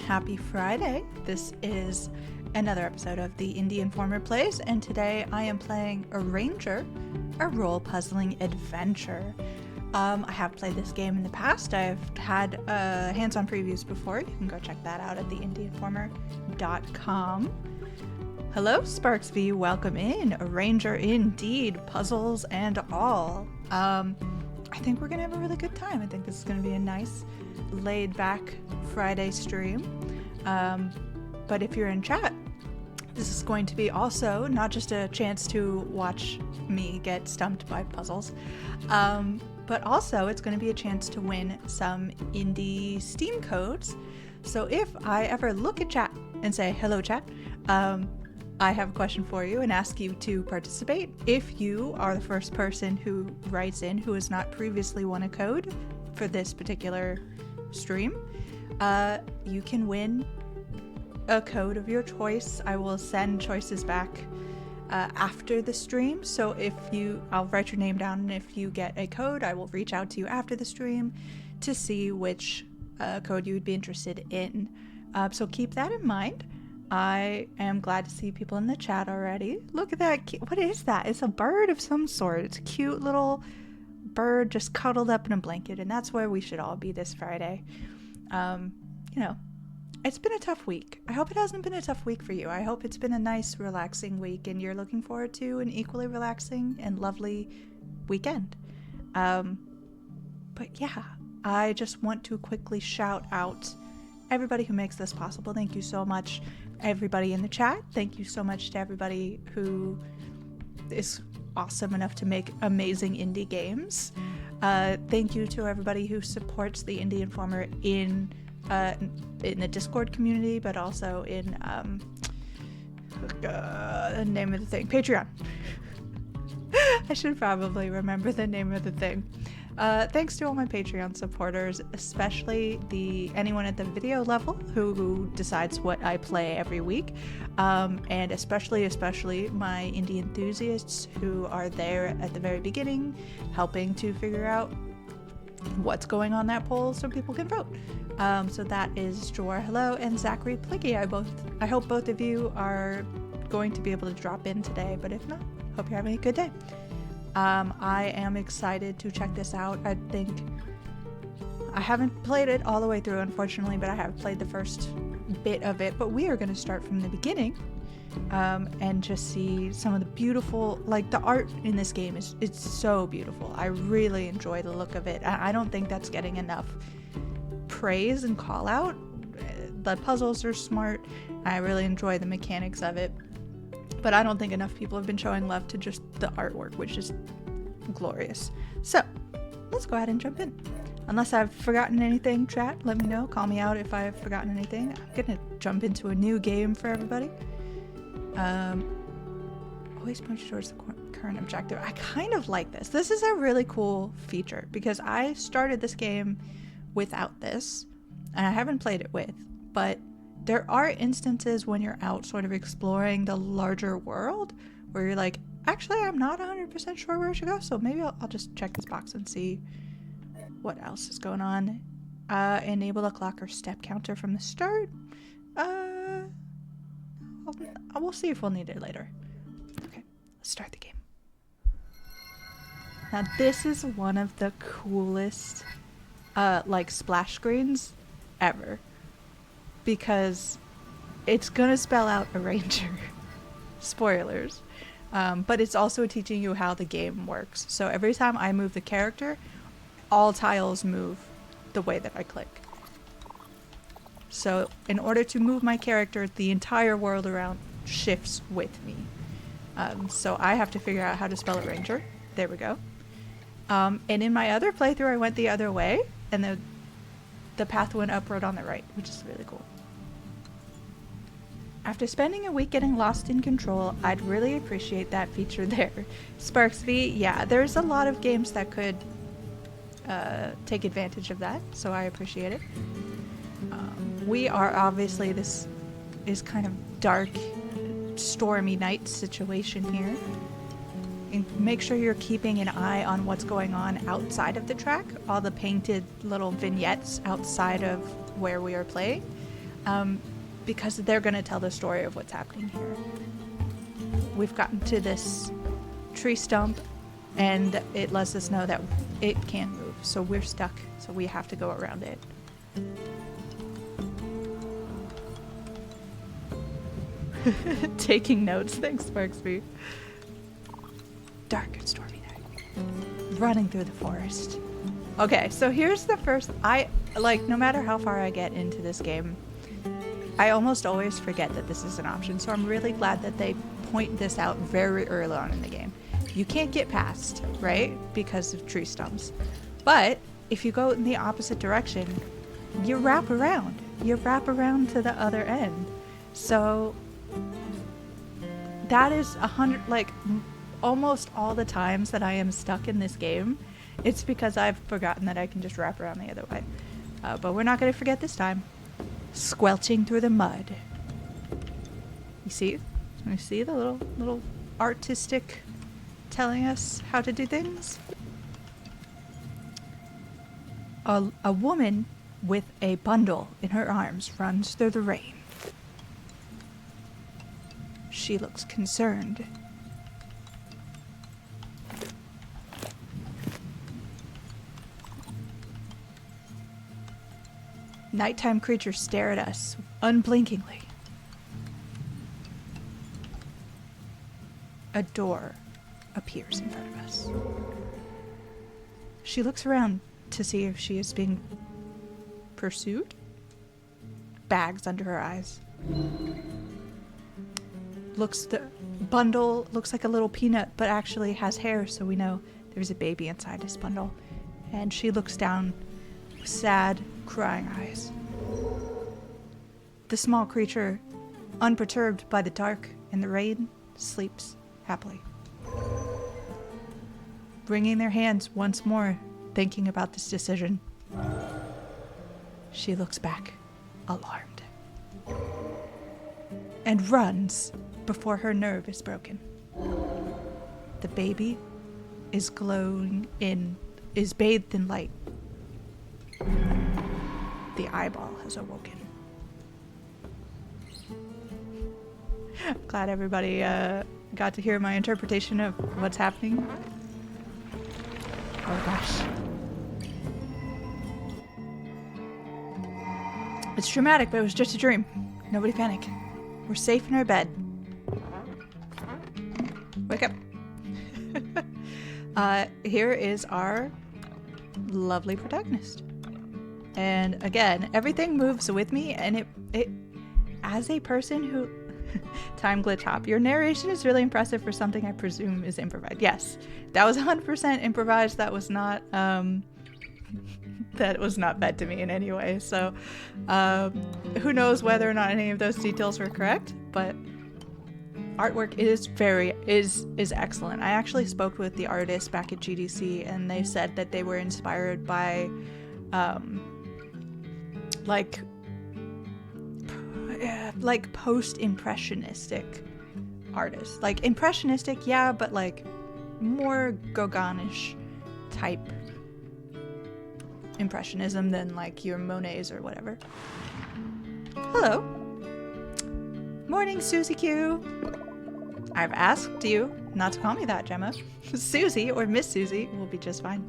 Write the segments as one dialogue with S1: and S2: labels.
S1: Happy Friday. This is another episode of the Indie Informer Plays, and today I am playing Arranger, a role puzzling adventure. I have played this game in the past. I've had hands-on previews before. You can go check that out at theindieinformer.com. Hello, Sparks V. Welcome in. Arranger indeed. Puzzles and all. I think we're gonna have a really good time. I think this is gonna be a nice laid-back Friday stream. But if you're in chat, this is going to be also not just a chance to watch me get stumped by puzzles, but also it's going to be a chance to win some indie Steam codes. So if I ever look at chat and say, hello chat, I have a question for you and ask you to participate. If you are the first person who writes in who has not previously won a code for this particular stream, you can win a code of your choice. I will send choices back after the stream. So I'll write your name down, and if you get a code, I will reach out to you after the stream to see which code you would be interested in. So keep that in mind. I am glad to see people in the chat already. Look at that. What is that? It's a bird of some sort. It's a cute little bird just cuddled up in a blanket, and that's where we should all be this Friday. It's been a tough week. I hope it hasn't been a tough week for you. I hope it's been a nice, relaxing week, and you're looking forward to an equally relaxing and lovely weekend. But yeah, I just want to quickly shout out everybody who makes this possible. Thank you so much, everybody in the chat. Thank you so much to everybody who is awesome enough to make amazing indie games. Thank you to everybody who supports the Indie Informer in the Discord community, but also in the name of the thing, Patreon. I should probably remember the name of the thing. Thanks to all my Patreon supporters, especially anyone at the video level who decides what I play every week, and especially my indie enthusiasts who are there at the very beginning, helping to figure out what's going on that poll so people can vote. So that is Jor Hello and Zachary Pliggy. I hope both of you are going to be able to drop in today, but if not, hope you're having a good day. I am excited to check this out. I think I haven't played it all the way through, unfortunately, but I have played the first bit of it. But we are going to start from the beginning and just see some of the beautiful, like the art in this game it's so beautiful. I really enjoy the look of it. I don't think that's getting enough praise and call out. The puzzles are smart. I really enjoy the mechanics of it. But I don't think enough people have been showing love to just the artwork, which is glorious. So let's go ahead and jump in. Unless I've forgotten anything, chat, let me know. Call me out if I've forgotten anything. I'm gonna jump into a new game for everybody. Always punch towards the current objective. I kind of like this. This is a really cool feature because I started this game without this, and I haven't played it with, but there are instances when you're out sort of exploring the larger world where you're like, actually, I'm not 100% sure where I should go, so maybe I'll just check this box and see what else is going on. Enable a clock or step counter from the start. We'll see if we'll need it later. Okay, let's start the game. Now this is one of the coolest like splash screens ever, because it's gonna spell out a ranger. Spoilers. But it's also teaching you how the game works. So every time I move the character, all tiles move the way that I click. So in order to move my character, the entire world around shifts with me. So I have to figure out how to spell a ranger. There we go. And in my other playthrough, I went the other way, and the path went upward on the right, which is really cool. After spending a week getting lost in control, I'd really appreciate that feature there. Sparks V, yeah, there's a lot of games that could take advantage of that, so I appreciate it. We are obviously, this is kind of dark, stormy night situation here. And make sure you're keeping an eye on what's going on outside of the track, all the painted little vignettes outside of where we are playing, because they're going to tell the story of what's happening here. We've gotten to this tree stump, and it lets us know that it can't move, so we're stuck, so we have to go around it. Taking notes, thanks Sparksby. Dark and stormy night. Running through the forest. Okay, so here's the first, no matter how far I get into this game, I almost always forget that this is an option, so I'm really glad that they point this out very early on in the game. You can't get past, right? Because of tree stumps. But if you go in the opposite direction, you wrap around. You wrap around to the other end. So that is almost all the times that I am stuck in this game, it's because I've forgotten that I can just wrap around the other way. But we're not going to forget this time. Squelching through the mud. You see? You see the little artistic telling us how to do things? A woman with a bundle in her arms runs through the rain. She looks concerned. Nighttime creatures stare at us unblinkingly. A door appears in front of us. She looks around to see if she is being pursued. Bags under her eyes. The bundle looks like a little peanut, but actually has hair, so we know there's a baby inside this bundle. And she looks down with sad, crying eyes. The small creature, unperturbed by the dark and the rain, sleeps happily. Wringing their hands once more, thinking about this decision, she looks back, alarmed, and runs before her nerve is broken. The baby is bathed in light. The eyeball has awoken. I'm glad everybody got to hear my interpretation of what's happening. Oh gosh. It's traumatic, but it was just a dream. Nobody panic. We're safe in our bed. Wake up. Here is our lovely protagonist. And again, everything moves with me, and it as a person who time glitch hop, your narration is really impressive for something I presume is improvised. Yes, that was 100% improvised. That was not that was not fed to me in any way. So who knows whether or not any of those details were correct, but artwork is excellent. I actually spoke with the artist back at GDC, and they said that they were inspired by like post-impressionistic artists. Like impressionistic, yeah, but like more Gauguinish type impressionism than like your Monets or whatever. Hello. Morning, Susie Q. I've asked you not to call me that, Gemma. Susie or Miss Susie will be just fine.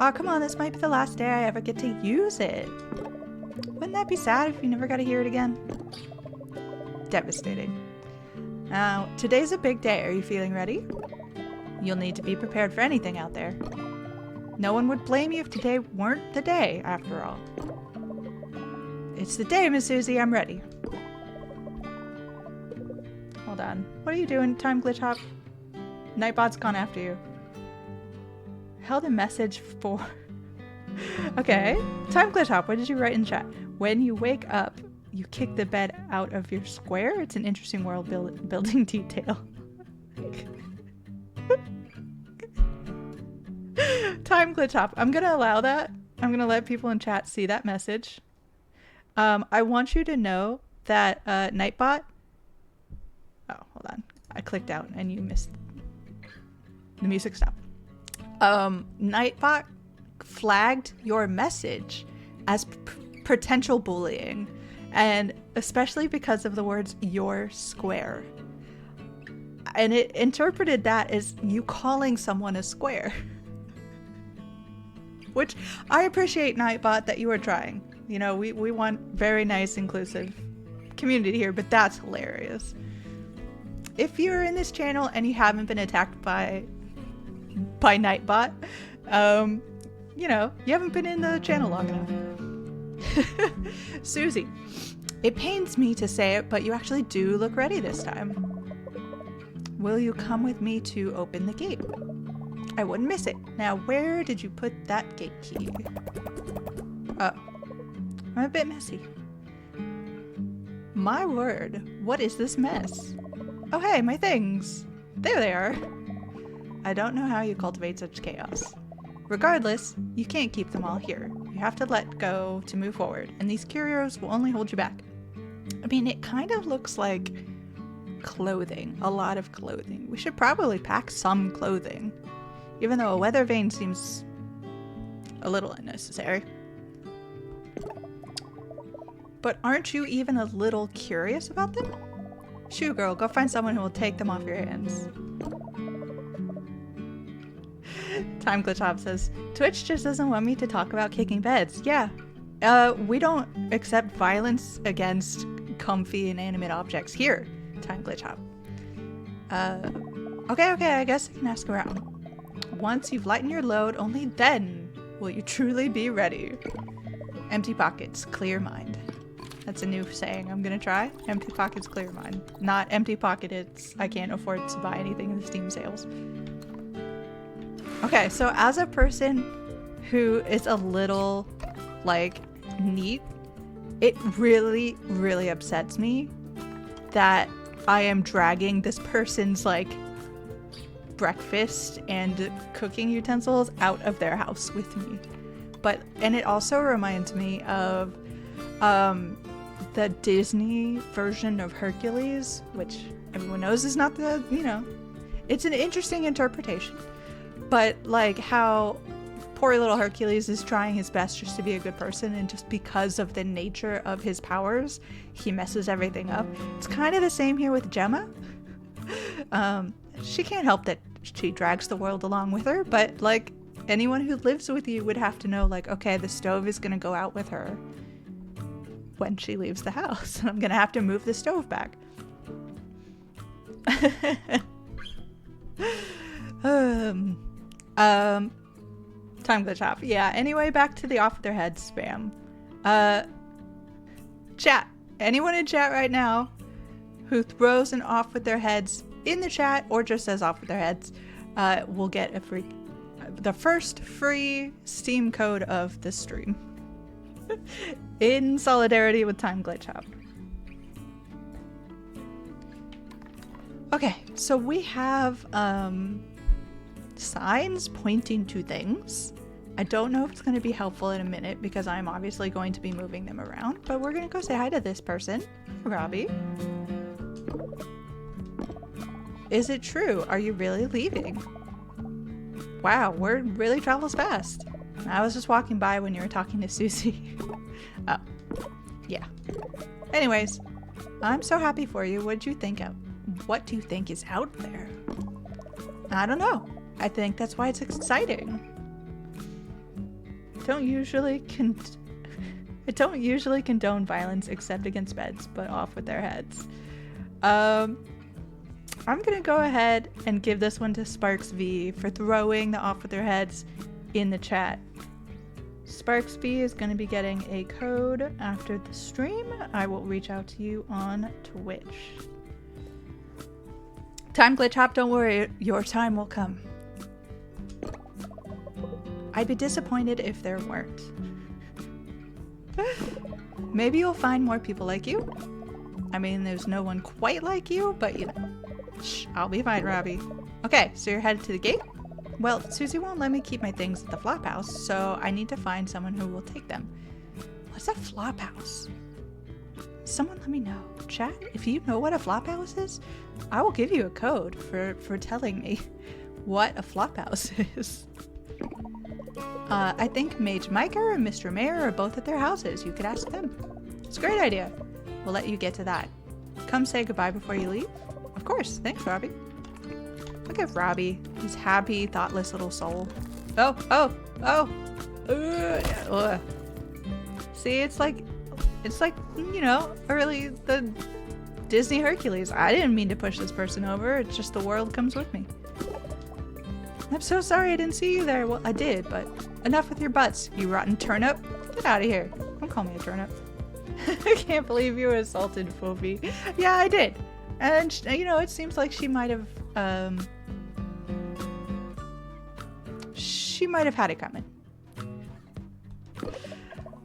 S1: Oh, come on, this might be the last day I ever get to use it. Wouldn't that be sad if you never got to hear it again? Devastating. Now, today's a big day. Are you feeling ready? You'll need to be prepared for anything out there. No one would blame you if today weren't the day, after all. It's the day, Miss Susie. I'm ready. Hold on. What are you doing, Time Glitch Hop? Nightbot's gone after you. Held a message for... Okay. Time Glitch Hop, what did you write in chat? When you wake up, you kick the bed out of your square? It's an interesting world building detail. Time Glitch Hop. I'm going to allow that. I'm going to let people in chat see that message. I want you to know that Nightbot... Oh, hold on. I clicked out and you missed... The music stopped. Nightbot flagged your message as potential bullying, and especially because of the words "your square," and it interpreted that as you calling someone a square. Which I appreciate, Nightbot, that you are trying. You know, we want very nice, inclusive community here, but that's hilarious. If you're in this channel and you haven't been attacked by Nightbot, you know, you haven't been in the channel long enough. Susie, it pains me to say it, but you actually do look ready this time. Will you come with me to open the gate? I wouldn't miss it. Now, where did you put that gate key? Oh, I'm a bit messy. My word, what is this mess? Oh hey, my things. There they are. I don't know how you cultivate such chaos. Regardless, you can't keep them all here. You have to let go to move forward, and these curios will only hold you back. I mean, it kind of looks like clothing. A lot of clothing. We should probably pack some clothing, even though a weather vane seems a little unnecessary. But aren't you even a little curious about them? Shoo girl, go find someone who will take them off your hands. Time Glitch Hop says, Twitch just doesn't want me to talk about kicking beds. Yeah, we don't accept violence against comfy inanimate objects here, Time Glitch Hop. Okay, I guess I can ask around. Once you've lightened your load, only then will you truly be ready. Empty pockets, clear mind. That's a new saying I'm gonna try. Empty pockets, clear mind. Not empty pockets, I can't afford to buy anything in the Steam sales. Okay, so as a person who is a little, like, neat, it really, really upsets me that I am dragging this person's, like, breakfast and cooking utensils out of their house with me. And it also reminds me of the Disney version of Hercules, which everyone knows is not the, you know, it's an interesting interpretation. But, like, how poor little Hercules is trying his best just to be a good person, and just because of the nature of his powers, he messes everything up. It's kind of the same here with Gemma. She can't help that she drags the world along with her, but, like, anyone who lives with you would have to know, like, okay, the stove is gonna go out with her when she leaves the house, and I'm gonna have to move the stove back. Time Glitch Hop. Yeah, anyway, back to the off with their heads spam. Chat. Anyone in chat right now who throws an off with their heads in the chat or just says off with their heads will get a free the first free Steam code of this stream. In solidarity with Time Glitch Hop. Okay, so we have signs pointing to things. I don't know if it's going to be helpful in a minute because I'm obviously going to be moving them around, but we're going to go say hi to this person, Robbie. Is it true? Are you really leaving? Wow, word really travels fast. I was just walking by when you were talking to Susie. Oh, yeah. Anyways, I'm so happy for you. What do you think is out there? I don't know. I think that's why it's exciting. I don't usually condone violence except against beds, but off with their heads. I'm gonna go ahead and give this one to Sparks V for throwing the off with their heads in the chat. Sparks V is gonna be getting a code after the stream. I will reach out to you on Twitch. Time Glitch Hop, don't worry, your time will come. I'd be disappointed if there weren't. Maybe you'll find more people like you. I mean, there's no one quite like you, but you know. Shh, I'll be fine, Robbie. Okay, so you're headed to the gate? Well, Susie won't let me keep my things at the flop house, so I need to find someone who will take them. What's a flop house? Someone let me know. Chat, if you know what a flop house is, I will give you a code for telling me what a flop house is. I think Mage Micah and Mr. Mayor are both at their houses. You could ask them. It's a great idea. We'll let you get to that. Come say goodbye before you leave. Of course. Thanks, Robbie. Look at Robbie. His happy, thoughtless little soul. Oh. See, it's like, you know, early the Disney Hercules. I didn't mean to push this person over. It's just the world comes with me. I'm so sorry I didn't see you there. Well, I did, but enough with your butts, you rotten turnip. Get out of here. Don't call me a turnip. I can't believe you assaulted Fofi. Yeah, I did. And, you know, it seems like she might have had it coming.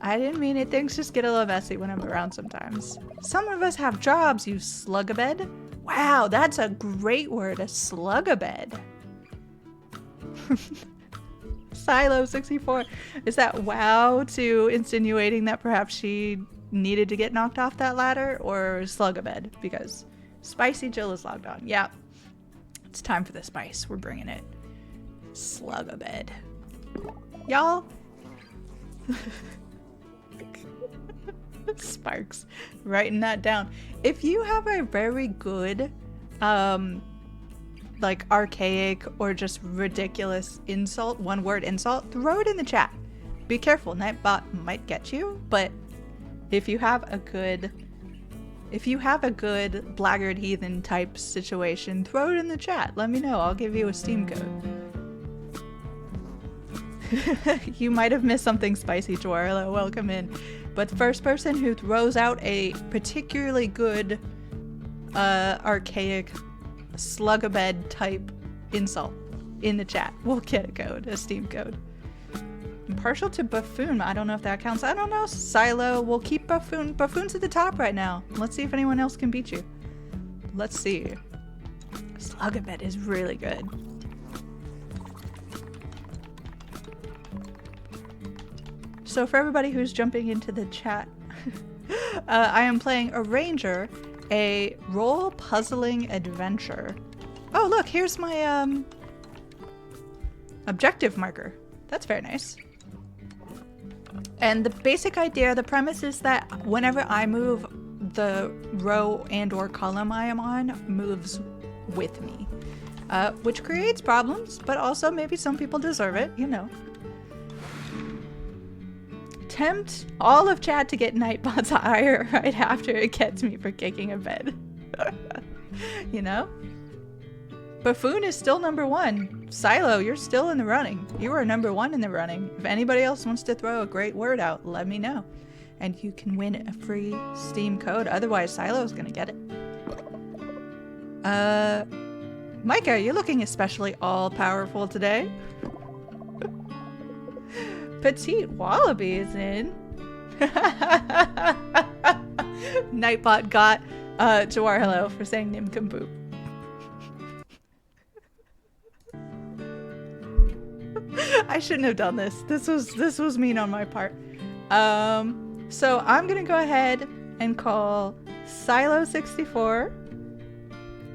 S1: I didn't mean it. Things just get a little messy when I'm around sometimes. Some of us have jobs, you slug-a-bed. Wow, that's a great word, a slug-a-bed. Silo64. Is that wow to insinuating that perhaps she needed to get knocked off that ladder, or slug-a-bed? Because Spicy Jill is logged on. Yeah. It's time for the spice. We're bringing it. Slug-a-bed. Y'all. Sparks. Writing that down. If you have a very good, like archaic or just ridiculous insult, one word insult, throw it in the chat. Be careful. Nightbot might get you, but if you have a good blackguard heathen type situation, throw it in the chat. Let me know. I'll give you a Steam code. You might have missed something spicy, Joarla. Welcome in. But the first person who throws out a particularly good, archaic, slug-a-bed type insult in the chat will get a code, a Steam code. I'm partial to Buffoon. I don't know if that counts. I don't know. Silo. We'll keep Buffoon. Buffoon's at the top right now. Let's see if anyone else can beat you. Let's see. Slug-a-bed is really good. So for everybody who's jumping into the chat, I am playing a Ranger, a role puzzling adventure. Oh, look, here's my objective marker. That's very nice. And the basic idea, the premise is that whenever I move, the row and or column I am on moves with me, which creates problems, but also maybe some people deserve it, you know. Tempt all of chat to get Nightbot's ire right after it gets me for kicking a bed. You know? Buffoon is still number one. Silo, you're still in the running. You are number one in the running. If anybody else wants to throw a great word out, let me know. And you can win a free Steam code. Otherwise, Silo's gonna get it. Micah, you're looking especially all-powerful today. Petite Wallaby is in. Nightbot got Jawar hello for saying Nincompoop. I shouldn't have done this. This was mean on my part. So I'm gonna go ahead and call Silo64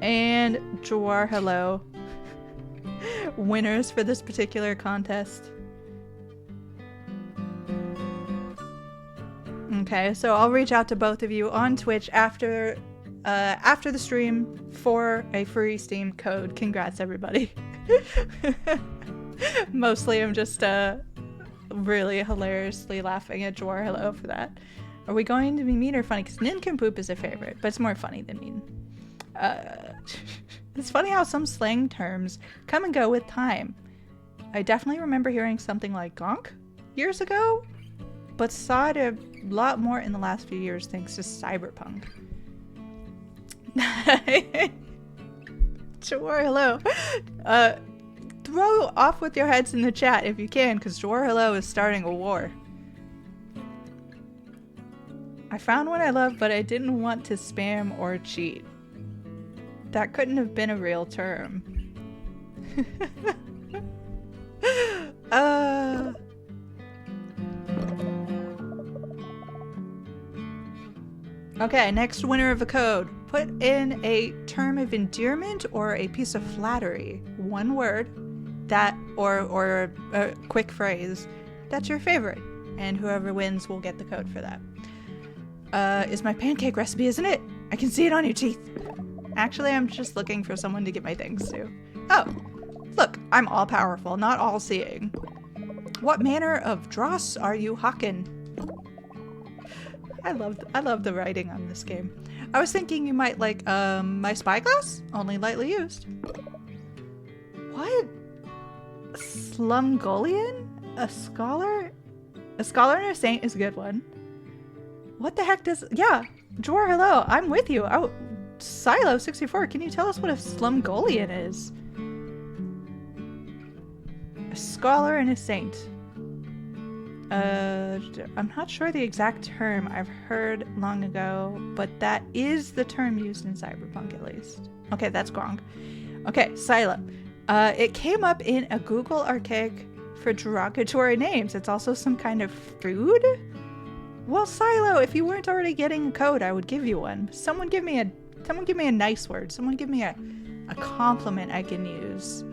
S1: and Jawar hello winners for this particular contest. Okay, so I'll reach out to both of you on Twitch after the stream for a free Steam code. Congrats, everybody. Mostly I'm just really hilariously laughing at Jawar hello for that. Are we going to be mean or funny? Because Nincompoop is a favorite, but it's more funny than mean. It's funny how some slang terms come and go with time. I definitely remember hearing something like gonk years ago, but saw it a lot more in the last few years thanks to Cyberpunk. Jawar hello. Throw off with your heads in the chat if you can, because Jawar hello is starting a war. I found one I love, but I didn't want to spam or cheat. That couldn't have been a real term. Okay, next winner of a code. Put in a term of endearment or a piece of flattery. One word that or a quick phrase that's your favorite, and whoever wins will get the code for that. Is my pancake recipe, isn't it? I can see it on your teeth. Actually, I'm just looking for someone to get my things to. Oh, look, I'm all powerful, not all seeing. What manner of dross are you hawking? I love the writing on this game. I was thinking you might like my spyglass, only lightly used. What? Slumgolian? A scholar? A scholar and a saint is a good one. What the heck does... Yeah, Jawar hello, I'm with you. Oh, Silo64, can you tell us what a Slumgolian is? A scholar and a saint. I'm not sure the exact term. I've heard long ago, but that is the term used in Cyberpunk at least. Okay, that's wrong. Okay, Silo. It came up in a Google archaic for derogatory names. It's also some kind of food? Well, Silo, if you weren't already getting a code, I would give you one. Someone give me a nice word. Someone give me a compliment I can use.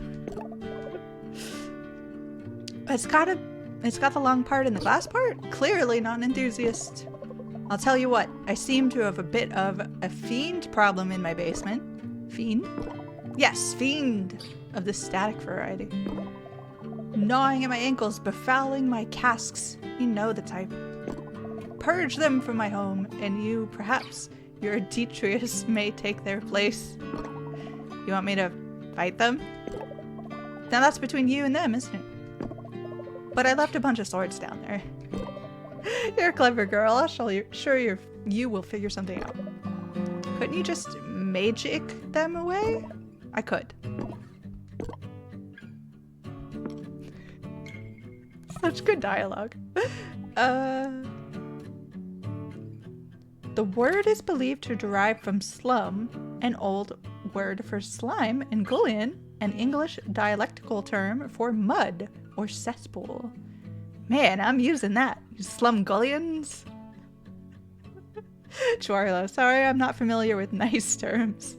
S1: It's got the long part and the glass part? Clearly not an enthusiast. I'll tell you what, I seem to have a bit of a fiend problem in my basement. Fiend? Yes, fiend of the static variety. Gnawing at my ankles, befouling my casks. You know the type. Purge them from my home, and you, perhaps, your Detrius may take their place. You want me to fight them? Now that's between you and them, isn't it? But I left a bunch of swords down there. You're a clever girl. I'll show you. Sure, you will figure something out. Couldn't you just magic them away? I could. Such good dialogue. The word is believed to derive from slum, an old word for slime, and gullion, an English dialectical term for mud or cesspool. Man, I'm using that. You slumgullions. Chuarlo, sorry, I'm not familiar with nice terms.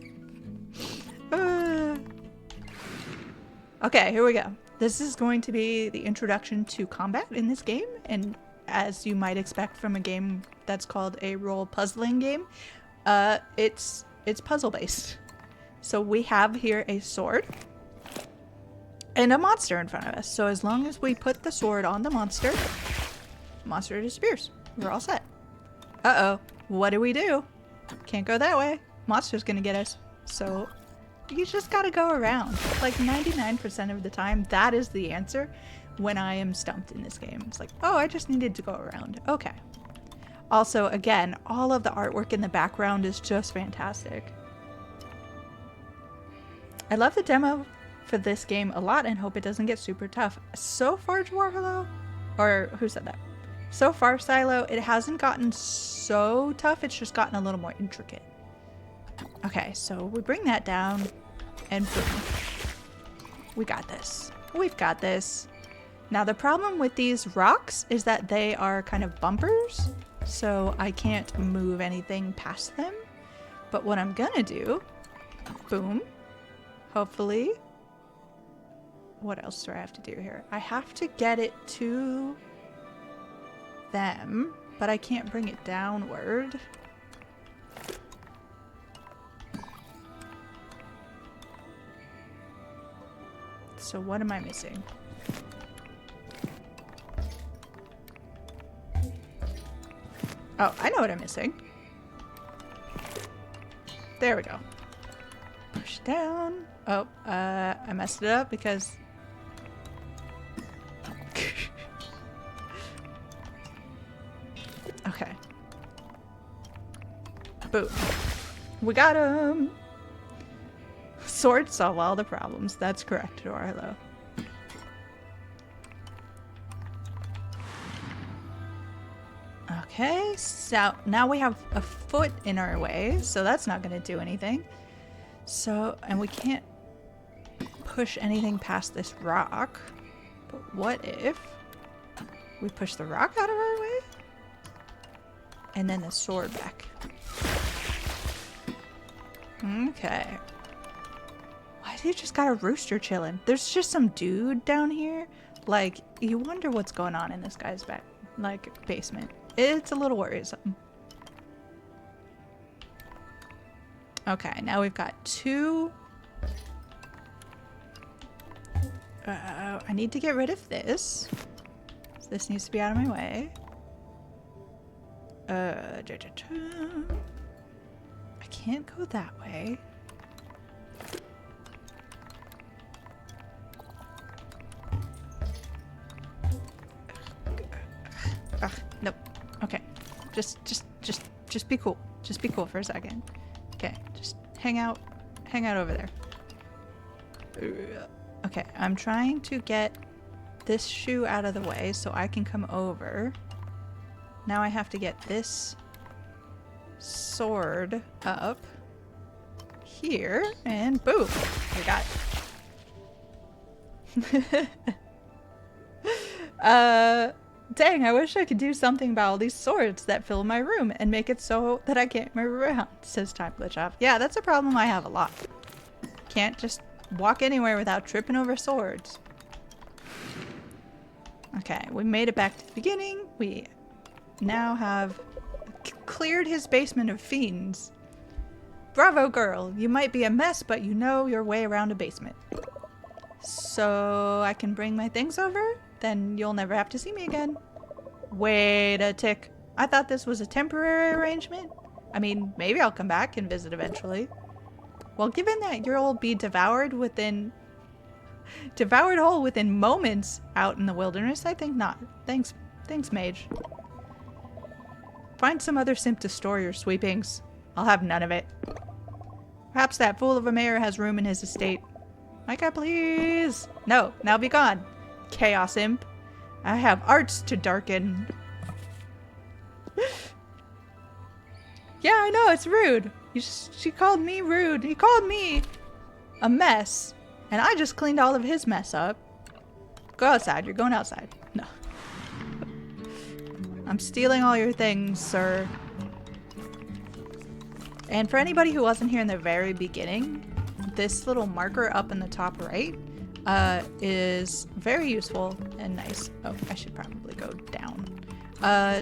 S1: Okay, here we go. This is going to be the introduction to combat in this game, and as you might expect from a game that's called a role puzzling game, it's puzzle based. So we have here a sword and a monster in front of us. So as long as we put the sword on the monster disappears. We're all set. Uh-oh, what do? Can't go that way. Monster's gonna get us. So you just gotta go around. Like 99% of the time, that is the answer when I am stumped in this game. It's like, oh, I just needed to go around. Okay. Also, again, all of the artwork in the background is just fantastic. I love the demo for this game a lot and hope it doesn't get super tough. So far, Jawar hello, Or who said that? So far, Silo, it hasn't gotten so tough. It's just gotten a little more intricate. Okay, so we bring that down and boom. We got this. We've got this. Now the problem with these rocks is that they are kind of bumpers, so I can't move anything past them. But what I'm gonna do, boom, hopefully. What else do I have to do here? I have to get it to them, but I can't bring it downward. So what am I missing? Oh, I know what I'm missing. There we go. Push down. Oh, I messed it up because... Okay. Boom. We got him! Swords solve all the problems. That's correct, Dorlo. Okay, so now we have a foot in our way, so that's not going to do anything. So, and we can't push anything past this rock. But what if we push the rock out of our way? And then the sword back. Okay. Why do you just got a rooster chilling? There's just some dude down here. Like, you wonder what's going on in this guy's back, like, basement. It's a little worrisome. Okay, now we've got two. I need to get rid of this. So this needs to be out of my way. I can't go that way. Ugh, nope. Okay. Just be cool. Just be cool for a second. Okay, just hang out over there. Okay, I'm trying to get this shoe out of the way so I can come over. Now I have to get this sword up here, and boom, we got it. Dang, I wish I could do something about all these swords that fill my room and make it so that I can't move around, says Time Glitch Off. Yeah, that's a problem I have a lot. Can't just walk anywhere without tripping over swords. Okay, we made it back to the beginning. We now have cleared his basement of fiends. Bravo, girl. You might be a mess, but you know your way around a basement. So I can bring my things over? Then you'll never have to see me again. Wait a tick. I thought this was a temporary arrangement. I mean, maybe I'll come back and visit eventually. Well, given that you'll be devoured whole within moments out in the wilderness, I think not. Thanks, mage. Find some other simp to store your sweepings. I'll have none of it. Perhaps that fool of a mayor has room in his estate. Micah, please. No, now be gone. Chaos imp. I have arts to darken. Yeah, I know, it's rude. She called me rude. He called me a mess. And I just cleaned all of his mess up. Go outside. You're going outside. No. I'm stealing all your things, sir. And for anybody who wasn't here in the very beginning, this little marker up in the top right is very useful and nice. Oh, I should probably go down.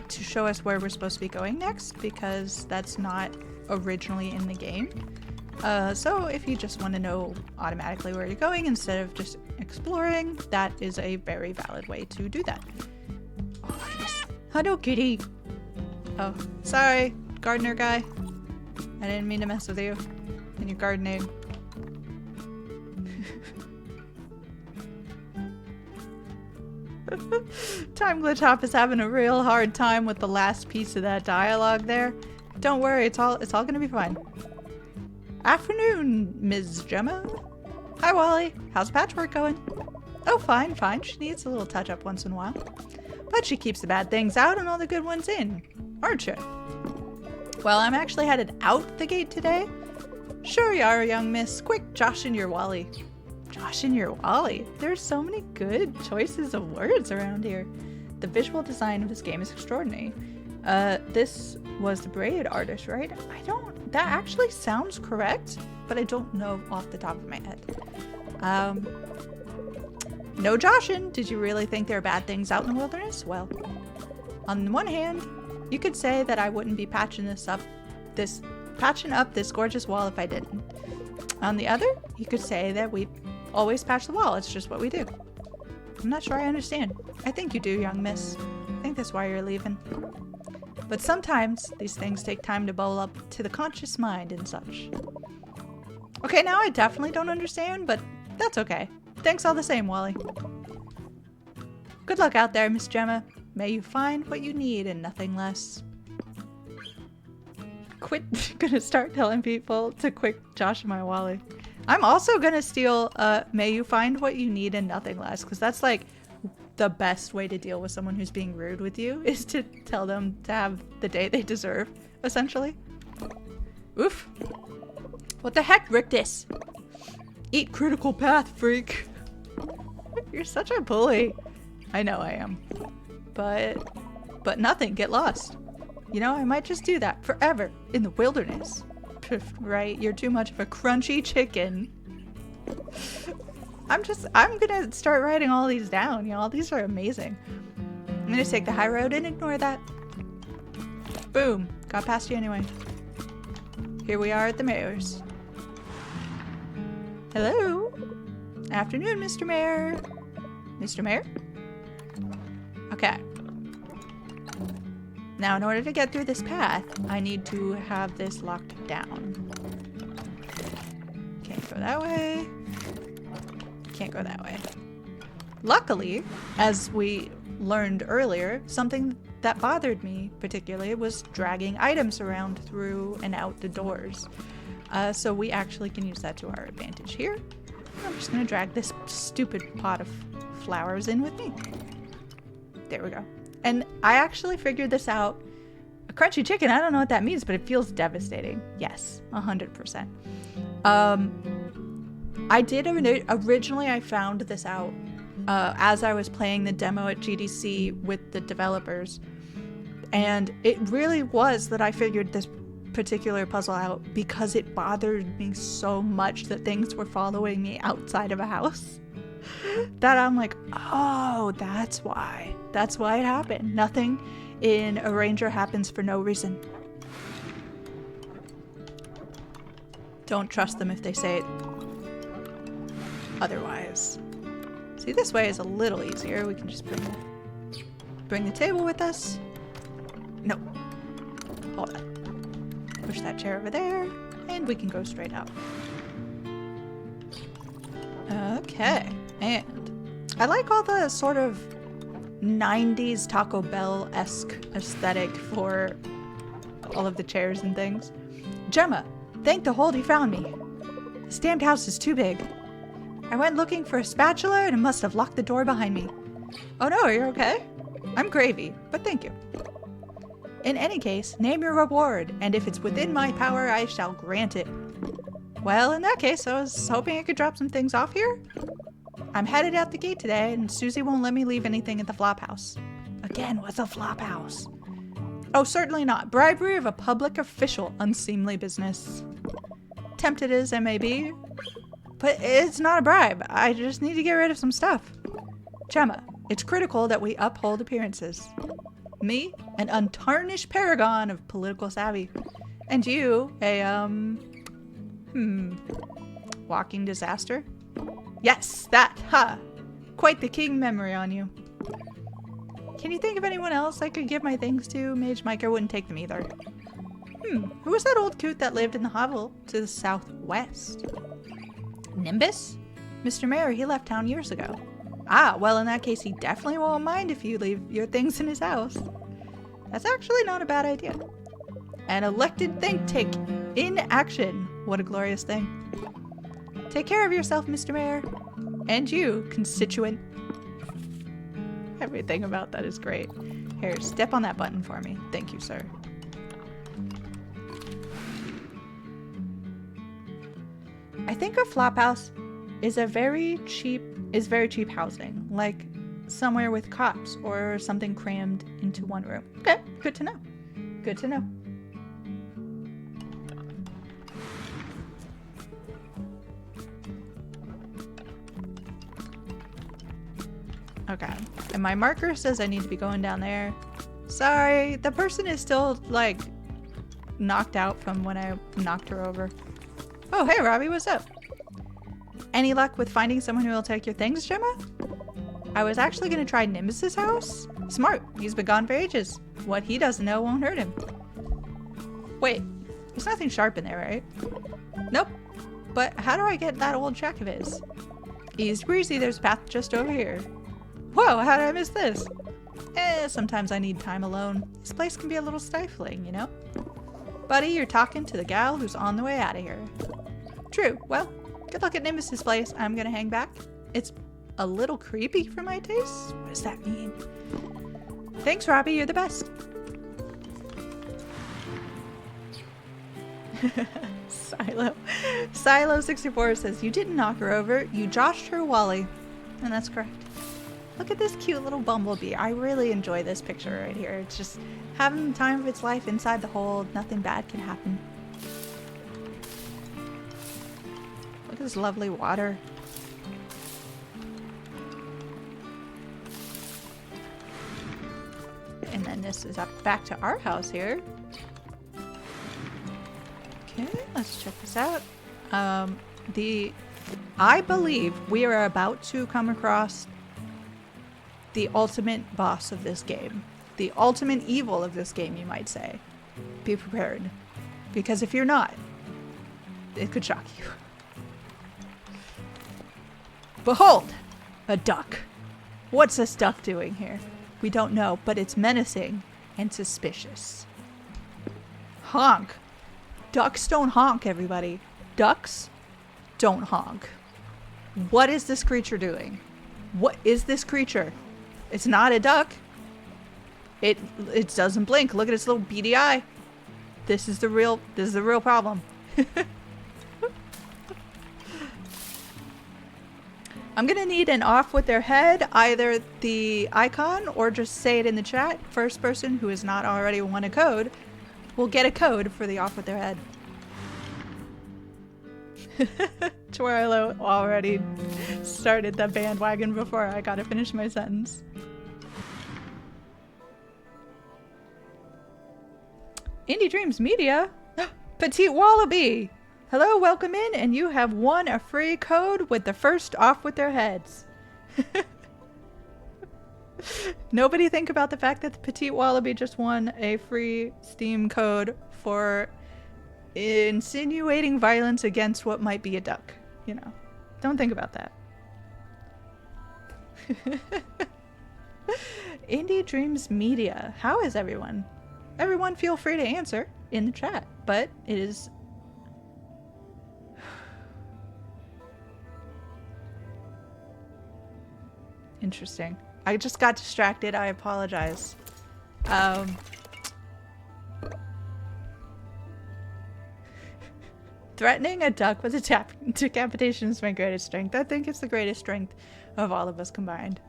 S1: To show us where we're supposed to be going next, because that's not originally in the game. So if you just want to know automatically where you're going instead of just exploring, that is a very valid way to do that. Oh, look at this. Hello, kitty. Oh, sorry, gardener guy. I didn't mean to mess with you and your gardening. Time Glitch Hop is having a real hard time with the last piece of that dialogue there. Don't worry, it's all gonna be fine. Afternoon, Ms. Gemma. Hi, Wally. How's patchwork going? Oh, fine. She needs a little touch-up once in a while. But she keeps the bad things out and all the good ones in, aren't you? Well, I'm actually headed out the gate today. Sure you are, young miss. Quick, Josh in your Wally. Josh in your Wally. There's so many good choices of words around here. The visual design of this game is extraordinary. This was the braid artist, right? That actually sounds correct, but I don't know off the top of my head. No Joshin. Did you really think there are bad things out in the wilderness? Well, on one hand, you could say that I wouldn't be patching up this gorgeous wall if I didn't. On the other, you could say that we always patch the wall. It's just what we do. I'm not sure I understand. I think you do, young miss. I think that's why you're leaving. But sometimes these things take time to bowl up to the conscious mind and such. Okay, now I definitely don't understand, but that's okay. Thanks all the same, Wally. Good luck out there, Miss Gemma. May you find what you need and nothing less. Quit gonna start telling people to quit Josh and my Wally. I'm also gonna steal may you find what you need and nothing less, because that's like the best way to deal with someone who's being rude with you, is to tell them to have the day they deserve, essentially. Oof. What the heck, Rictus? Eat critical path, freak. You're such a bully. I know I am. But nothing, get lost. You know, I might just do that forever in the wilderness. Pff, right? You're too much of a crunchy chicken. I'm gonna start writing all these down, y'all. These are amazing. I'm gonna take the high road and ignore that. Boom. Got past you anyway. Here we are at the mayor's. Hello. Afternoon, Mr. Mayor. Mr. Mayor? Okay. Now, in order to get through this path, I need to have this locked down. Can't go that way. Can't go that way. Luckily, as we learned earlier, something that bothered me particularly was dragging items around through and out the doors. So we actually can use that to our advantage here. I'm just gonna drag this stupid pot of flowers in with me. There we go. And I actually figured this out. A crunchy chicken, I don't know what that means, but it feels devastating. Yes, 100%. I did originally, I found this out as I was playing the demo at GDC with the developers. And it really was that I figured this particular puzzle out because it bothered me so much that things were following me outside of a house. That I'm like, oh, that's why. That's why it happened. Nothing in a ranger happens for no reason. Don't trust them if they say it otherwise. See, this way is a little easier. We can just bring the table with us. No. Hold on. Push that chair over there, and we can go straight up. Okay. And I like all the sort of 90s Taco Bell-esque aesthetic for all of the chairs and things. Gemma, thank the hold you found me. This damned house is too big. I went looking for a spatula and it must have locked the door behind me. Oh no, are you okay? I'm gravy, but thank you. In any case, name your reward, and if it's within my power, I shall grant it. Well, in that case, I was hoping I could drop some things off here. I'm headed out the gate today, and Susie won't let me leave anything at the flop house. Again, what's a flop house? Oh, certainly not. Bribery of a public official. Unseemly business. Tempted as I may be, but it's not a bribe. I just need to get rid of some stuff. Gemma, it's critical that we uphold appearances. Me, an untarnished paragon of political savvy. And you, a, walking disaster? Yes, that, ha! Quite the king memory on you. Can you think of anyone else I could give my things to? Mage Micah wouldn't take them either. Who was that old coot that lived in the hovel to the southwest? Nimbus? Mr. Mayor, he left town years ago. Ah, well in that case he definitely won't mind if you leave your things in his house. That's actually not a bad idea. An elected think tank in action. What a glorious thing. Take care of yourself, Mr. Mayor. And you, constituent. Everything about that is great. Here, step on that button for me. Thank you, sir. I think a flop house is very cheap housing, like somewhere with cots or something crammed into one room. Okay, good to know. Good to know. Okay, and my marker says I need to be going down there. Sorry, the person is still, like, knocked out from when I knocked her over. Oh, hey, Robbie, what's up? Any luck with finding someone who will take your things, Gemma? I was actually going to try Nimbus's house. Smart, he's been gone for ages. What he doesn't know won't hurt him. Wait, there's nothing sharp in there, right? Nope, but how do I get that old check of his? Easy breezy, there's a path just over here. Whoa, how did I miss this? Sometimes I need time alone. This place can be a little stifling, you know? Buddy, you're talking to the gal who's on the way out of here. True. Well, good luck at Nimbus's place. I'm gonna hang back. It's a little creepy for my taste. What does that mean? Thanks, Robbie. You're the best. Silo64 says, you didn't knock her over. You joshed her Wally. And that's correct. Look at this cute little bumblebee. I really enjoy this picture right here. It's just having the time of its life inside the hold. Nothing bad can happen. Look at this lovely water. And then this is up back to our house here. Okay, let's check this out. I believe we are about to come across the ultimate boss of this game. The ultimate evil of this game, you might say. Be prepared. Because if you're not, it could shock you. Behold! A duck. What's this duck doing here? We don't know, but it's menacing and suspicious. Honk. Ducks don't honk, everybody. Ducks don't honk. What is this creature doing? What is this creature? It's not a duck. It doesn't blink. Look at its little beady eye. This is the real problem. I'm gonna need an off with their head, either the icon or just say it in the chat. First person who has not already won a code will get a code for the off with their head. Twirlo already started the bandwagon before I got to finish my sentence. Indie Dreams Media? Petite Wallaby! Hello, welcome in, and you have won a free code with the first off with their heads. Nobody think about the fact that the Petite Wallaby just won a free Steam code for insinuating violence against what might be a duck. You know, don't think about that. Indie Dreams Media. How is everyone? Everyone feel free to answer in the chat, but it is... Interesting. I just got distracted. I apologize. Threatening a duck with a decapitation is my greatest strength. I think it's the greatest strength of all of us combined.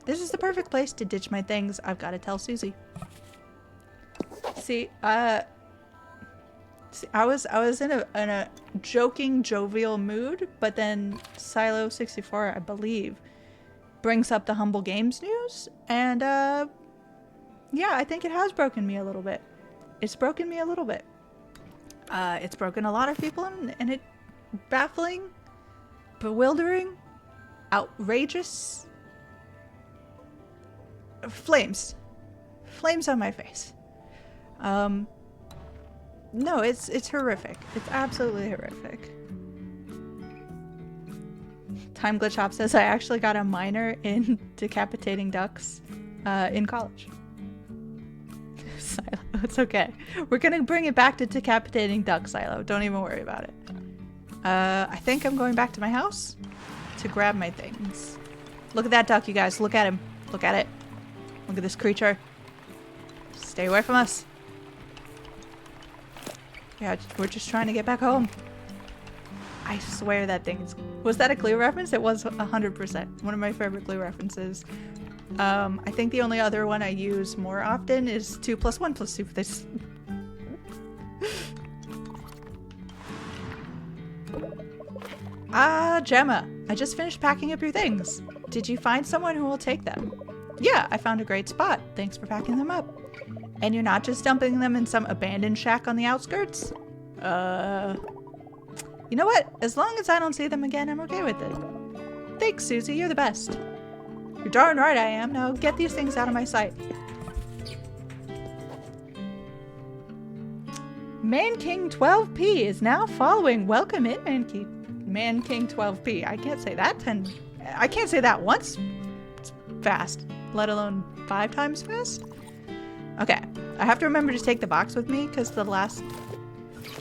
S1: This is the perfect place to ditch my things. I've got to tell Susie. See, I was in a joking, jovial mood, but then Silo64, I believe, brings up the Humble Games news, and yeah, I think it has broken me a little bit. It's broken me a little bit. It's broken a lot of people, and it baffling, bewildering, outrageous. Flames on my face. No, it's horrific. It's absolutely horrific. Time Glitch Hop says I actually got a minor in decapitating ducks in college. Silo, it's okay. We're gonna bring it back to decapitating ducks, Silo. Don't even worry about it. I think I'm going back to my house to grab my things. Look at that duck, you guys. Look at him. Look at it. Look at this creature. Stay away from us. Yeah, we're just trying to get back home. I swear that thing is... Was that a Glee reference? It was 100%. One of my favorite Glee references. I think the only other one I use more often is 2 + 1 + 2 for this. Gemma, I just finished packing up your things. Did you find someone who will take them? Yeah, I found a great spot. Thanks for packing them up. And you're not just dumping them in some abandoned shack on the outskirts? You know what? As long as I don't see them again, I'm okay with it. Thanks, Susie. You're the best. You're darn right I am. Now get these things out of my sight. Man King 12p is now following. Welcome in, Man King 12p. I can't say that I can't say that once fast, let alone 5 times fast. Okay, I have to remember to take the box with me because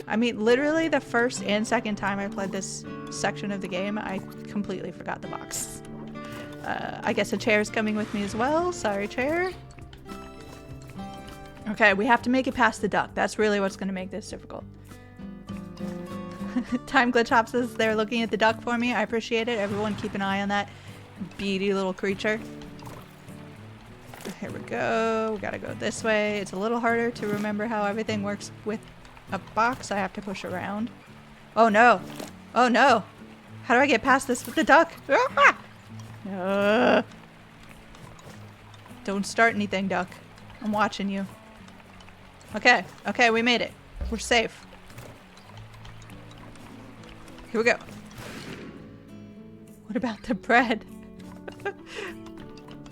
S1: literally the first and second time I played this section of the game, I completely forgot the box. I guess a chair is coming with me as well. Sorry, chair. Okay, we have to make it past the duck. That's really what's going to make this difficult. Time Glitch Hop says they're looking at the duck for me. I appreciate it. Everyone keep an eye on that beady little creature. Here we go. We gotta go this way. It's a little harder to remember how everything works with a box. I have to push around. Oh no. Oh no. How do I get past this with the duck? Don't start anything, duck. I'm watching you. Okay. Okay, we made it. We're safe. Here we go. What about the bread?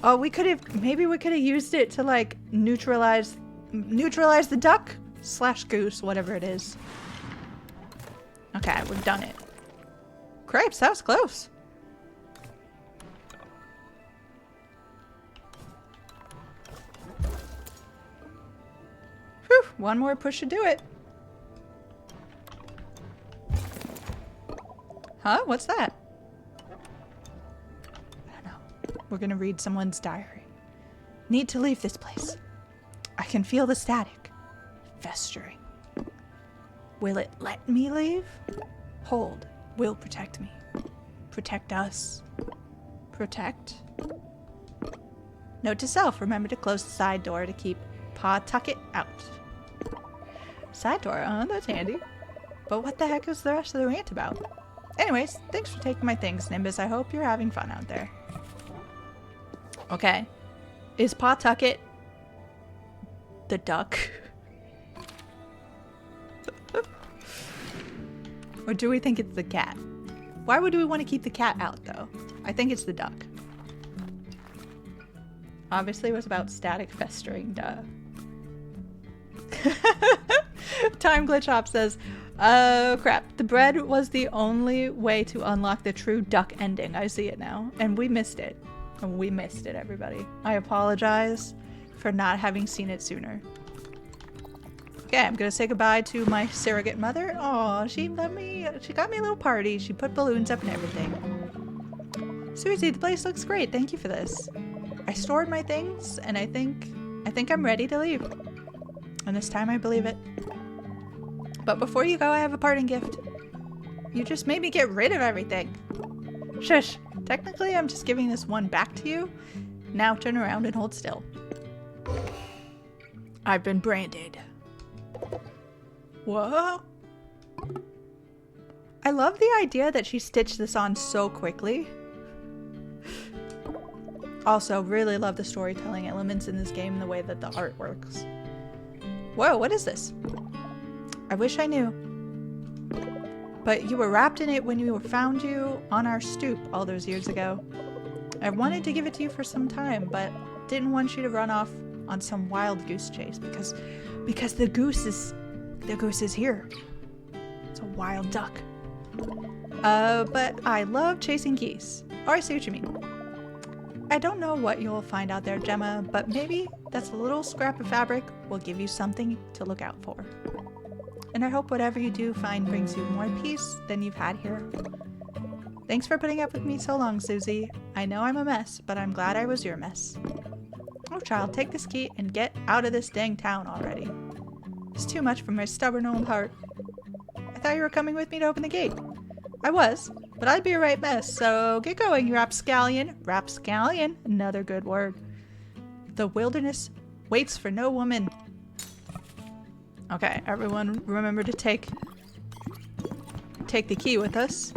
S1: Oh, maybe we could have used it to like neutralize the duck / goose, whatever it is. Okay, we've done it. Crepes, that was close. Whew, one more push to do it. Huh? What's that? I don't know. We're gonna read someone's diary. Need to leave this place. I can feel the static. Festering. Will it let me leave? Hold. Will protect me. Protect us. Protect? Note to self. Remember to close the side door to keep Pawtucket out. Side door? Oh, that's handy. But what the heck is the rest of the rant about? Anyways, thanks for taking my things, Nimbus. I hope you're having fun out there. Okay. Is Pawtucket the duck? Or do we think it's the cat? Why would we want to keep the cat out, though? I think it's the duck. Obviously it was about static festering, duh. Time Glitch Hop says, oh crap, the bread was the only way to unlock the true duck ending. I see it now. And we missed it. And we missed it, everybody. I apologize for not having seen it sooner. Okay, I'm gonna say goodbye to my surrogate mother. Aw, she let me, she got me a little party. She put balloons up and everything. Susie, the place looks great. Thank you for this. I stored my things and I think I'm ready to leave. And this time I believe it. But before you go, I have a parting gift. You just made me get rid of everything. Shush. Technically, I'm just giving this one back to you. Now turn around and hold still. I've been branded. Whoa. I love the idea that she stitched this on so quickly. Also, really love the storytelling elements in this game and the way that the art works. Whoa, what is this? I wish I knew. But you were wrapped in it when we found you on our stoop all those years ago. I wanted to give it to you for some time, but didn't want you to run off on some wild goose chase because the goose is here. It's a wild duck. But I love chasing geese. Oh, I see what you mean. I don't know what you'll find out there, Gemma, but maybe that's a little scrap of fabric will give you something to look out for. And I hope whatever you do find brings you more peace than you've had here. Thanks for putting up with me so long, Susie. I know I'm a mess, but I'm glad I was your mess. Oh, child, take this key and get out of this dang town already. It's too much for my stubborn old heart. I thought you were coming with me to open the gate. I was, but I'd be a right mess, so get going, you rapscallion. Rapscallion, another good word. The wilderness waits for no woman. Okay, everyone remember to take the key with us.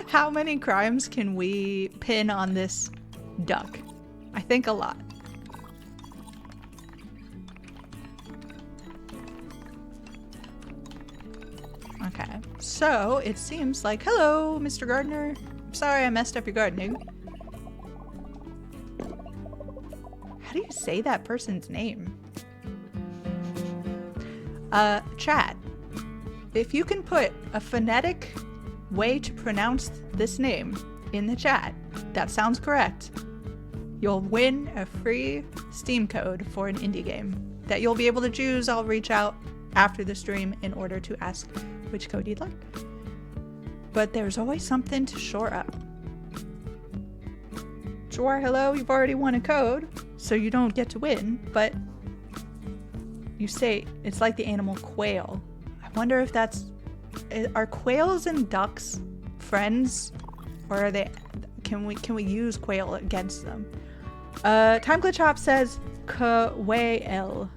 S1: How many crimes can we pin on this duck? I think a lot. Okay, so it seems like, hello, Mr. Gardener. I'm sorry I messed up your gardening. How do you say that person's name? Chat. If you can put a phonetic way to pronounce this name in the chat that sounds correct, you'll win a free Steam code for an indie game that you'll be able to choose. I'll reach out after the stream in order to ask which code you'd like. But there's always something to shore up. Sure, hello, you've already won a code, so you don't get to win, but you say it's like the animal quail. I wonder if are quails and ducks friends, or are they? Can we use quail against them? Time Glitch Hop says quail.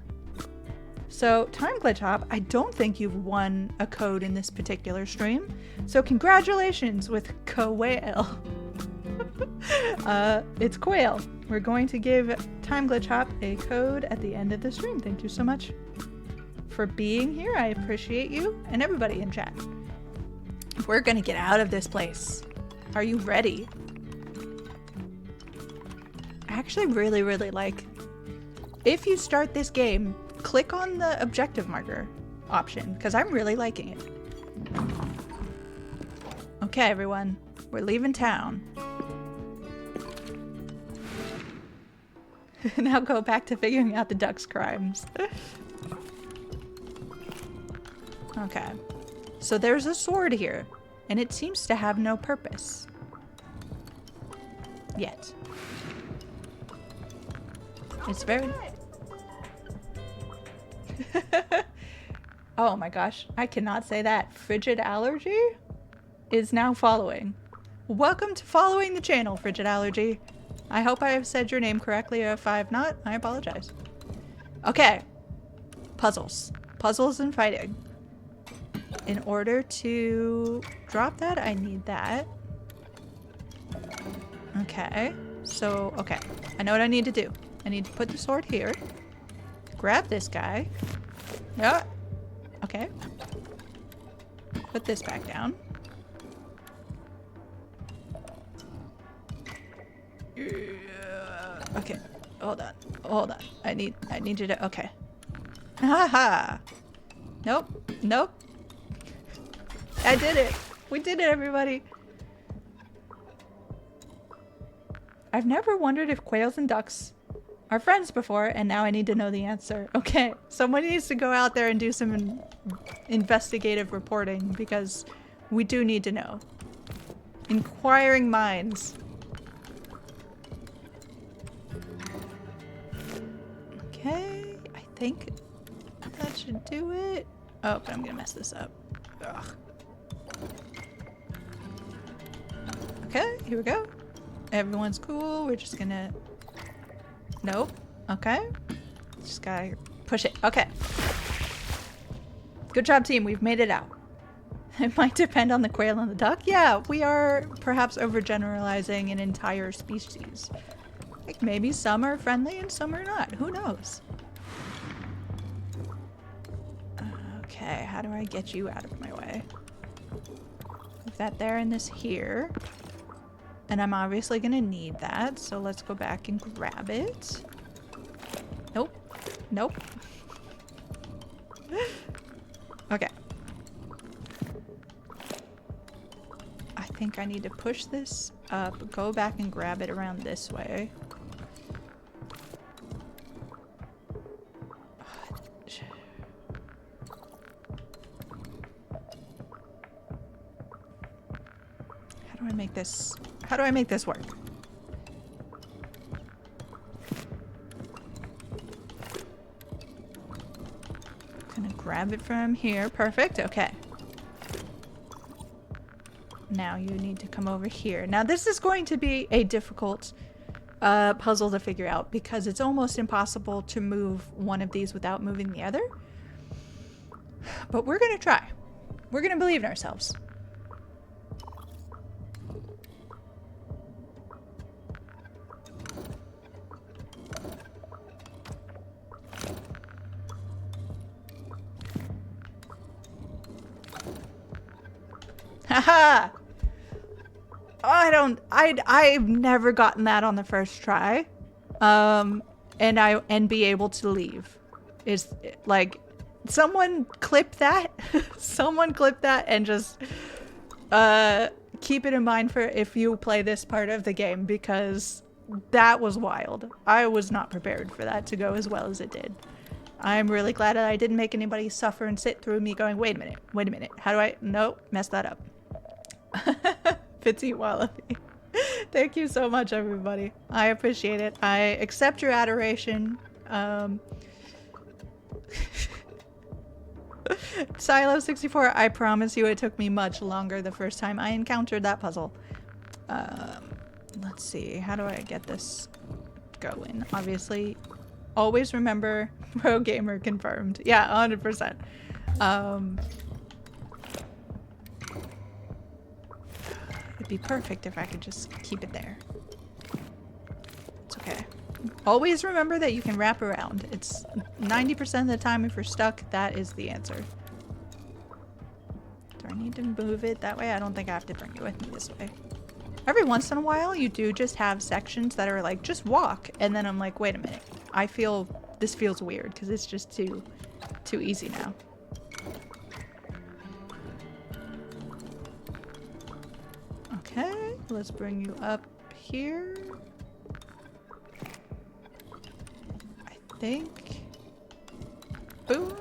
S1: So Time Glitch Hop, I don't think you've won a code in this particular stream. So congratulations with quail. It's quail. We're going to give Time Glitch Hop a code at the end of the stream. Thank you so much for being here. I appreciate you and everybody in chat. We're gonna get out of this place. Are you ready? I actually really like, if you start this game, click on the objective marker option, because I'm really liking it. Okay, everyone, we're leaving town. Now go back to figuring out the duck's crimes. Okay, so there's a sword here, and it seems to have no purpose. Yet. It's very... Oh my gosh, I cannot say that. Frigid Allergy is now following. Welcome to following the channel, Frigid Allergy. I hope I have said your name correctly. If I have not, I apologize. Okay. Puzzles. Puzzles and fighting. In order to drop that, I need that. Okay. So, okay. I know what I need to do. I need to put the sword here. Grab this guy. Yeah. Okay. Put this back down. Okay. Hold on. Hold on. I need you to... Okay. Haha. Nope. Nope. I did it. We did it, everybody. I've never wondered if quails and ducks are friends before, and now I need to know the answer. Okay, someone needs to go out there and do some investigative reporting, because we do need to know. Inquiring minds. Okay, I think that should do it. Oh, but I'm gonna mess this up. Ugh. Okay, here we go. Everyone's cool. We're just gonna... Nope. Okay. Just gotta push it. Okay. Good job, team. We've made it out. It might depend on the quail and the duck. Yeah, we are perhaps overgeneralizing an entire species. Like, maybe some are friendly and some are not. Who knows? Okay, how do I get you out of my way? Put that there and this here. And I'm obviously gonna need that, so let's go back and grab it. Nope. Nope. Okay. I think I need to push this up, go back and grab it around this way. do I make this? How do I make this work? Gonna grab it from here. Perfect. Okay. Now you need to come over here. Now this is going to be a difficult puzzle to figure out because it's almost impossible to move one of these without moving the other. But we're gonna try. We're gonna believe in ourselves. Haha! I've never gotten that on the first try. And be able to leave. Is like, someone clip that. Someone clip that and just keep it in mind for if you play this part of the game, because that was wild. I was not prepared for that to go as well as it did. I'm really glad that I didn't make anybody suffer and sit through me going, wait a minute, how do I, nope, messed that up. Petite Wallaby. Thank you so much, everybody. I appreciate it. I accept your adoration. Silo64, I promise you it took me much longer the first time I encountered that puzzle. Let's see, how do I get this going? Obviously, always remember, pro gamer confirmed. Yeah, 100%. It'd be perfect if I could just keep it there. It's okay. Always remember that you can wrap around. It's 90% of the time if you're stuck, that is the answer. Do I need to move it that way? I don't think I have to bring it with me this way. Every once in a while, you do just have sections that are like, just walk. And then I'm like, wait a minute. This feels weird because it's just too easy now. Okay, let's bring you up here. I think. Boom.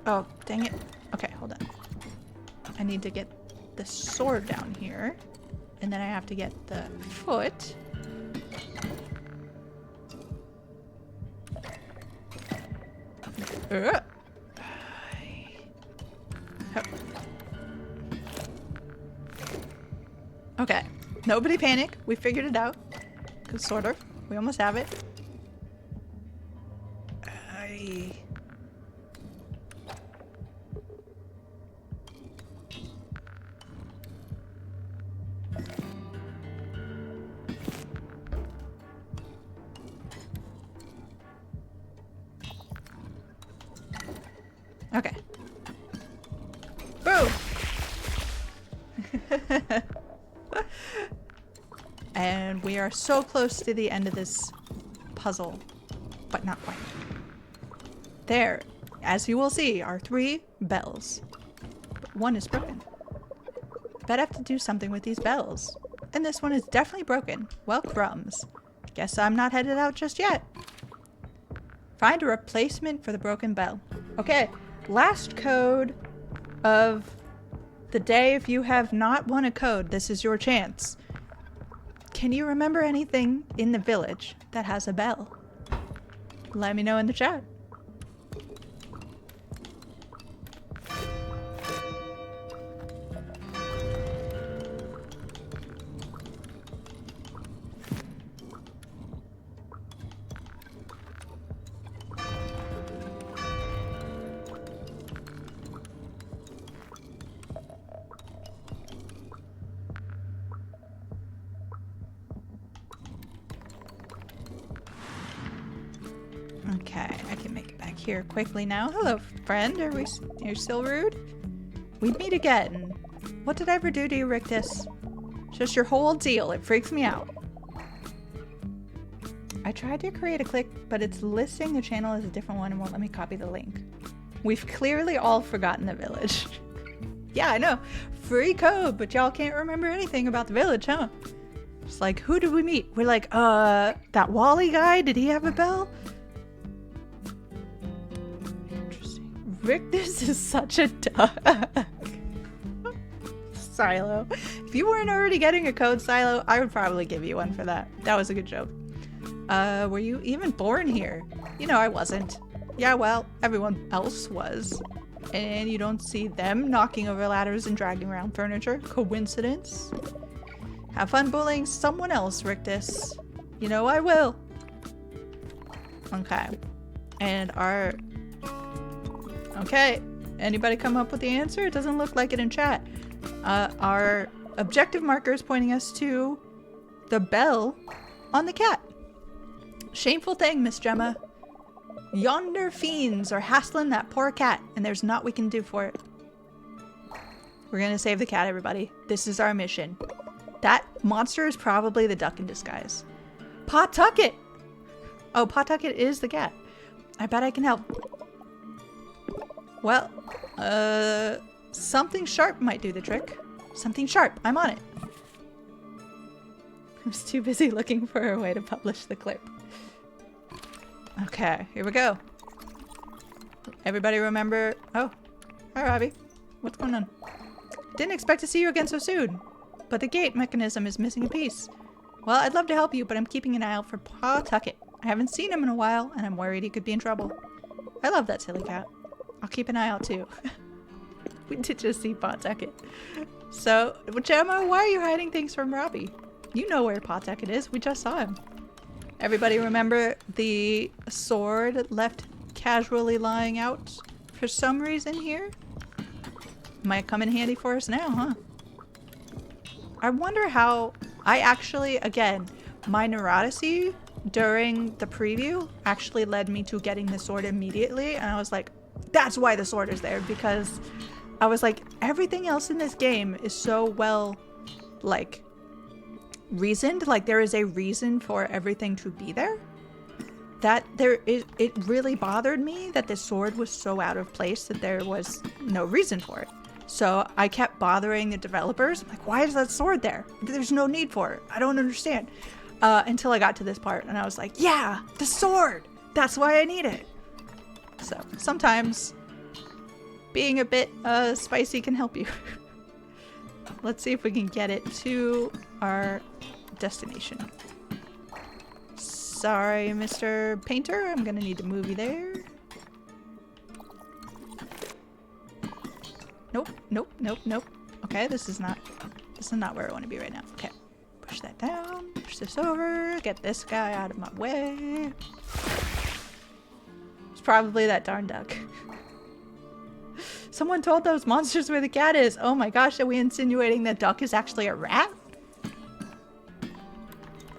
S1: Oh, dang it. Okay, hold on. I need to get the sword down here. And then I have to get the foot. Okay, nobody panic. We figured it out. Sort of. We almost have it. Okay. Boom! And we are so close to the end of this puzzle, but not quite. There, as you will see, are 3 bells. But one is broken. Bet I have to do something with these bells. And this one is definitely broken. Well, crumbs. Guess I'm not headed out just yet. Find a replacement for the broken bell. Okay. Last code of the day. If you have not won a code, this is your chance. Can you remember anything in the village that has a bell? Let me know in the chat. Okay, I can make it back here quickly now. Hello, friend. You're still rude? We'd meet again. What did I ever do to you, Rictus? Just your whole deal. It freaks me out. I tried to create a click, but it's listing the channel as a different one and won't let me copy the link. We've clearly all forgotten the village. Yeah, I know. Free code, but y'all can't remember anything about the village, huh? It's like, who did we meet? We're like, that Wally guy, did he have a bell? Rick, this is such a duck. Silo. If you weren't already getting a code, Silo, I would probably give you one for that. That was a good joke. Were you even born here? You know, I wasn't. Yeah, well, everyone else was. And you don't see them knocking over ladders and dragging around furniture. Coincidence? Have fun bullying someone else, Rictus. You know I will. Okay. And our... Okay. Anybody come up with the answer? It doesn't look like it in chat. Our objective marker is pointing us to the bell on the cat. Shameful thing, Miss Gemma. Yonder fiends are hassling that poor cat, and there's naught we can do for it. We're gonna save the cat, everybody. This is our mission. That monster is probably the duck in disguise. Pawtucket! Oh, Pawtucket is the cat. I bet I can help. Well, something sharp might do the trick. Something sharp. I'm on it. I was too busy looking for a way to publish the clip. Okay, here we go. Everybody remember... Oh, hi Robbie. What's going on? Didn't expect to see you again so soon. But the gate mechanism is missing a piece. Well, I'd love to help you, but I'm keeping an eye out for Pawtucket. I haven't seen him in a while, and I'm worried he could be in trouble. I love that silly cat. I'll keep an eye out too. We did just see Pawtucket. So, Gemma, why are you hiding things from Robbie? You know where Pawtucket is. We just saw him. Everybody remember the sword left casually lying out for some reason here? Might come in handy for us now, huh? I wonder how... I actually, again, my neuroticy during the preview actually led me to getting the sword immediately, and I was like, that's why the sword is there, because I was like, everything else in this game is so well, like, reasoned. Like, there is a reason for everything to be there. That there is, it really bothered me that the sword was so out of place that there was no reason for it. So I kept bothering the developers. I'm like, why is that sword there? There's no need for it. I don't understand. Until I got to this part and I was like, yeah, the sword. That's why I need it. So sometimes being a bit spicy can help you. Let's see if we can get it to our destination. Sorry, Mr. Painter. I'm gonna need to move you there. Nope, nope, nope, nope. Okay, this is not where I want to be right now. Okay, push that down, push this over, get this guy out of my way. It's probably that darn duck. Someone told those monsters where the cat is. Oh my gosh, are we insinuating that duck is actually a rat?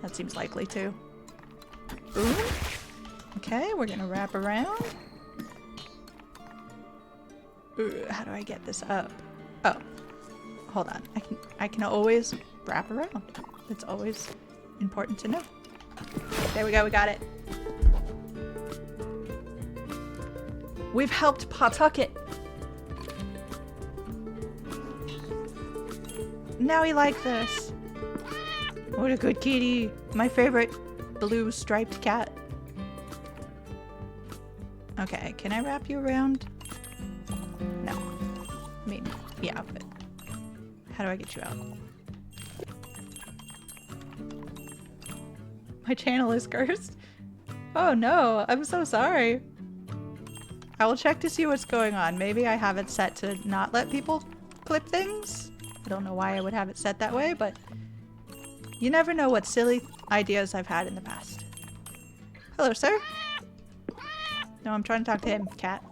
S1: That seems likely too. Boom. Okay, we're gonna wrap around. How do I get this up? Oh, hold on. I can always wrap around. It's always important to know. There we go. We got it. We've helped Pawtucket. Now he likes this. What a good kitty. My favorite blue striped cat. Okay, can I wrap you around? No. I mean, yeah, but how do I get you out? My channel is cursed. Oh no, I'm so sorry. I will check to see what's going on. Maybe I have it set to not let people clip things. I don't know why I would have it set that way, but you never know what silly ideas I've had in the past. Hello, sir. No, I'm trying to talk to him, cat.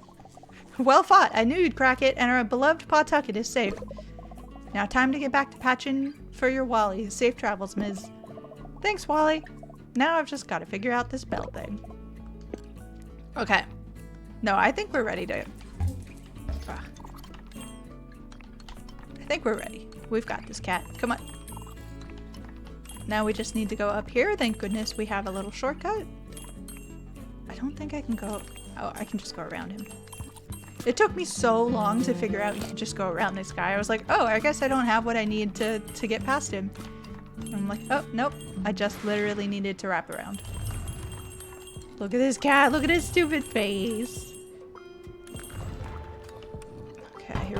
S1: Well fought. I knew you'd crack it, and our beloved Pawtucket is safe. Now time to get back to patching for your Wally. Safe travels, Ms. Thanks, Wally. Now I've just got to figure out this bell thing. Okay. No, I think we're ready to... I think we're ready. We've got this, cat. Come on. Now we just need to go up here. Thank goodness we have a little shortcut. I don't think I can go... Oh, I can just go around him. It took me so long to figure out you could just go around this guy. I was like, oh, I guess I don't have what I need to get past him. And I'm like, oh, nope. I just literally needed to wrap around. Look at this cat. Look at his stupid face.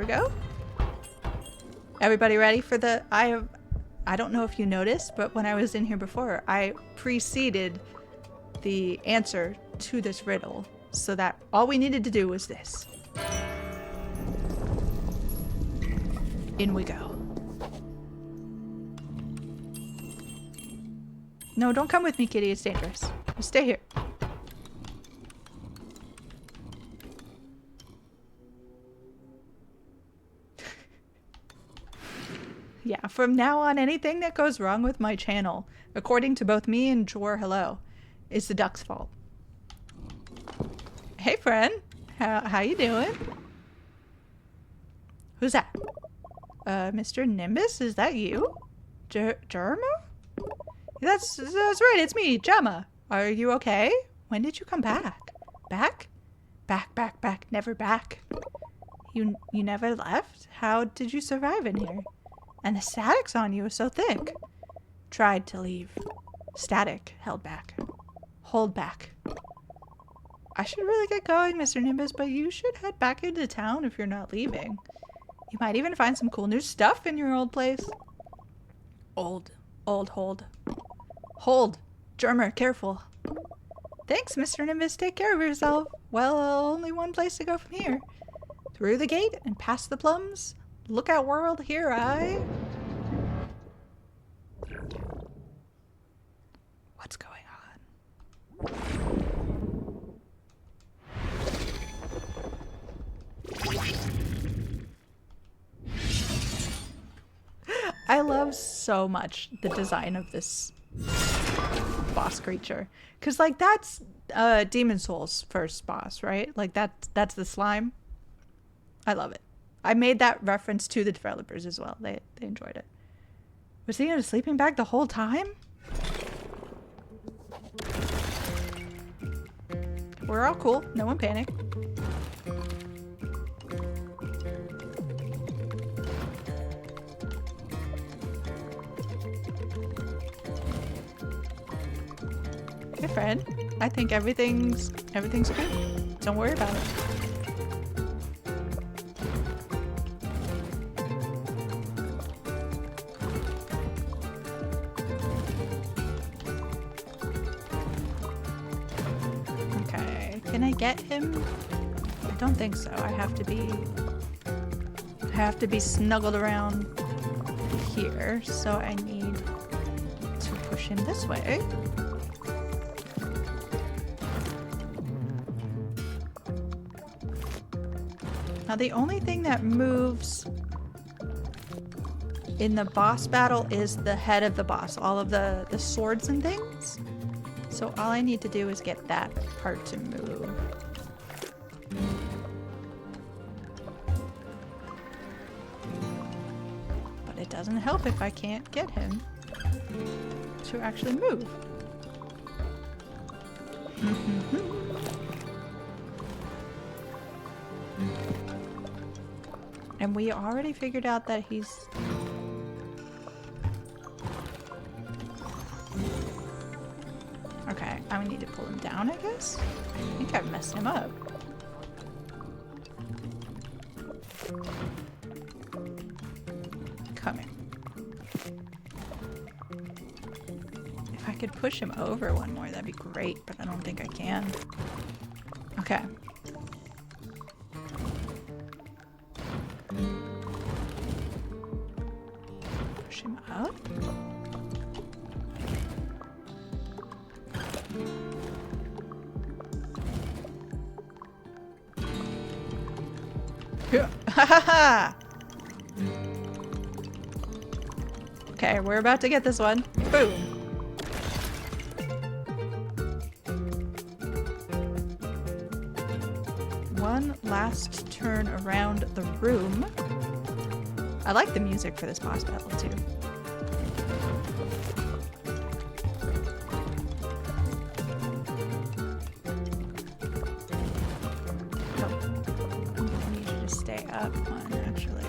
S1: we go. Everybody ready for the... I don't know if you noticed, but when I was in here before, I preceded the answer to this riddle so that all we needed to do was this. In we go. No, don't come with me, kitty. It's dangerous. You stay here. Yeah, from now on, anything that goes wrong with my channel, according to both me and Jor Hello, is the duck's fault. Hey, friend. How you doing? Who's that? Mr. Nimbus? Is that you? Jerma? That's right, it's me, Gemma. Are you okay? When did you come back? Back? Back, never back. You never left? How did you survive in here? And the static's on you is so thick. Tried to leave. Static held back. Hold back. I should really get going, Mr. Nimbus, but you should head back into town if you're not leaving. You might even find some cool new stuff in your old place. Hold. Hold. Germer, careful. Thanks, Mr. Nimbus. Take care of yourself. Well, only one place to go from here. Through the gate and past the plums. Lookout world, here I... What's going on? I love so much the design of this boss creature. Because, like, that's Demon Souls' first boss, right? Like, that's the slime. I love it. I made that reference to the developers as well. They enjoyed it. Was he in a sleeping bag the whole time? We're all cool. No one panic. Hey, friend. I think everything's good. Don't worry about it. Can I get him? I don't think so. I have to be snuggled around here, so I need to push him this way. Now the only thing that moves in the boss battle is the head of the boss, all of the swords and things. So all I need to do is get that part to move. But it doesn't help if I can't get him to actually move. And we already figured out that he's... Okay, I need to pull him down, I guess? I think I've messed him up. Come in. If I could push him over one more, that'd be great, but I don't think I can. Okay. Push him up. Okay, we're about to get this one. Boom. One last turn around the room. I like the music for this boss battle too. Up one, actually.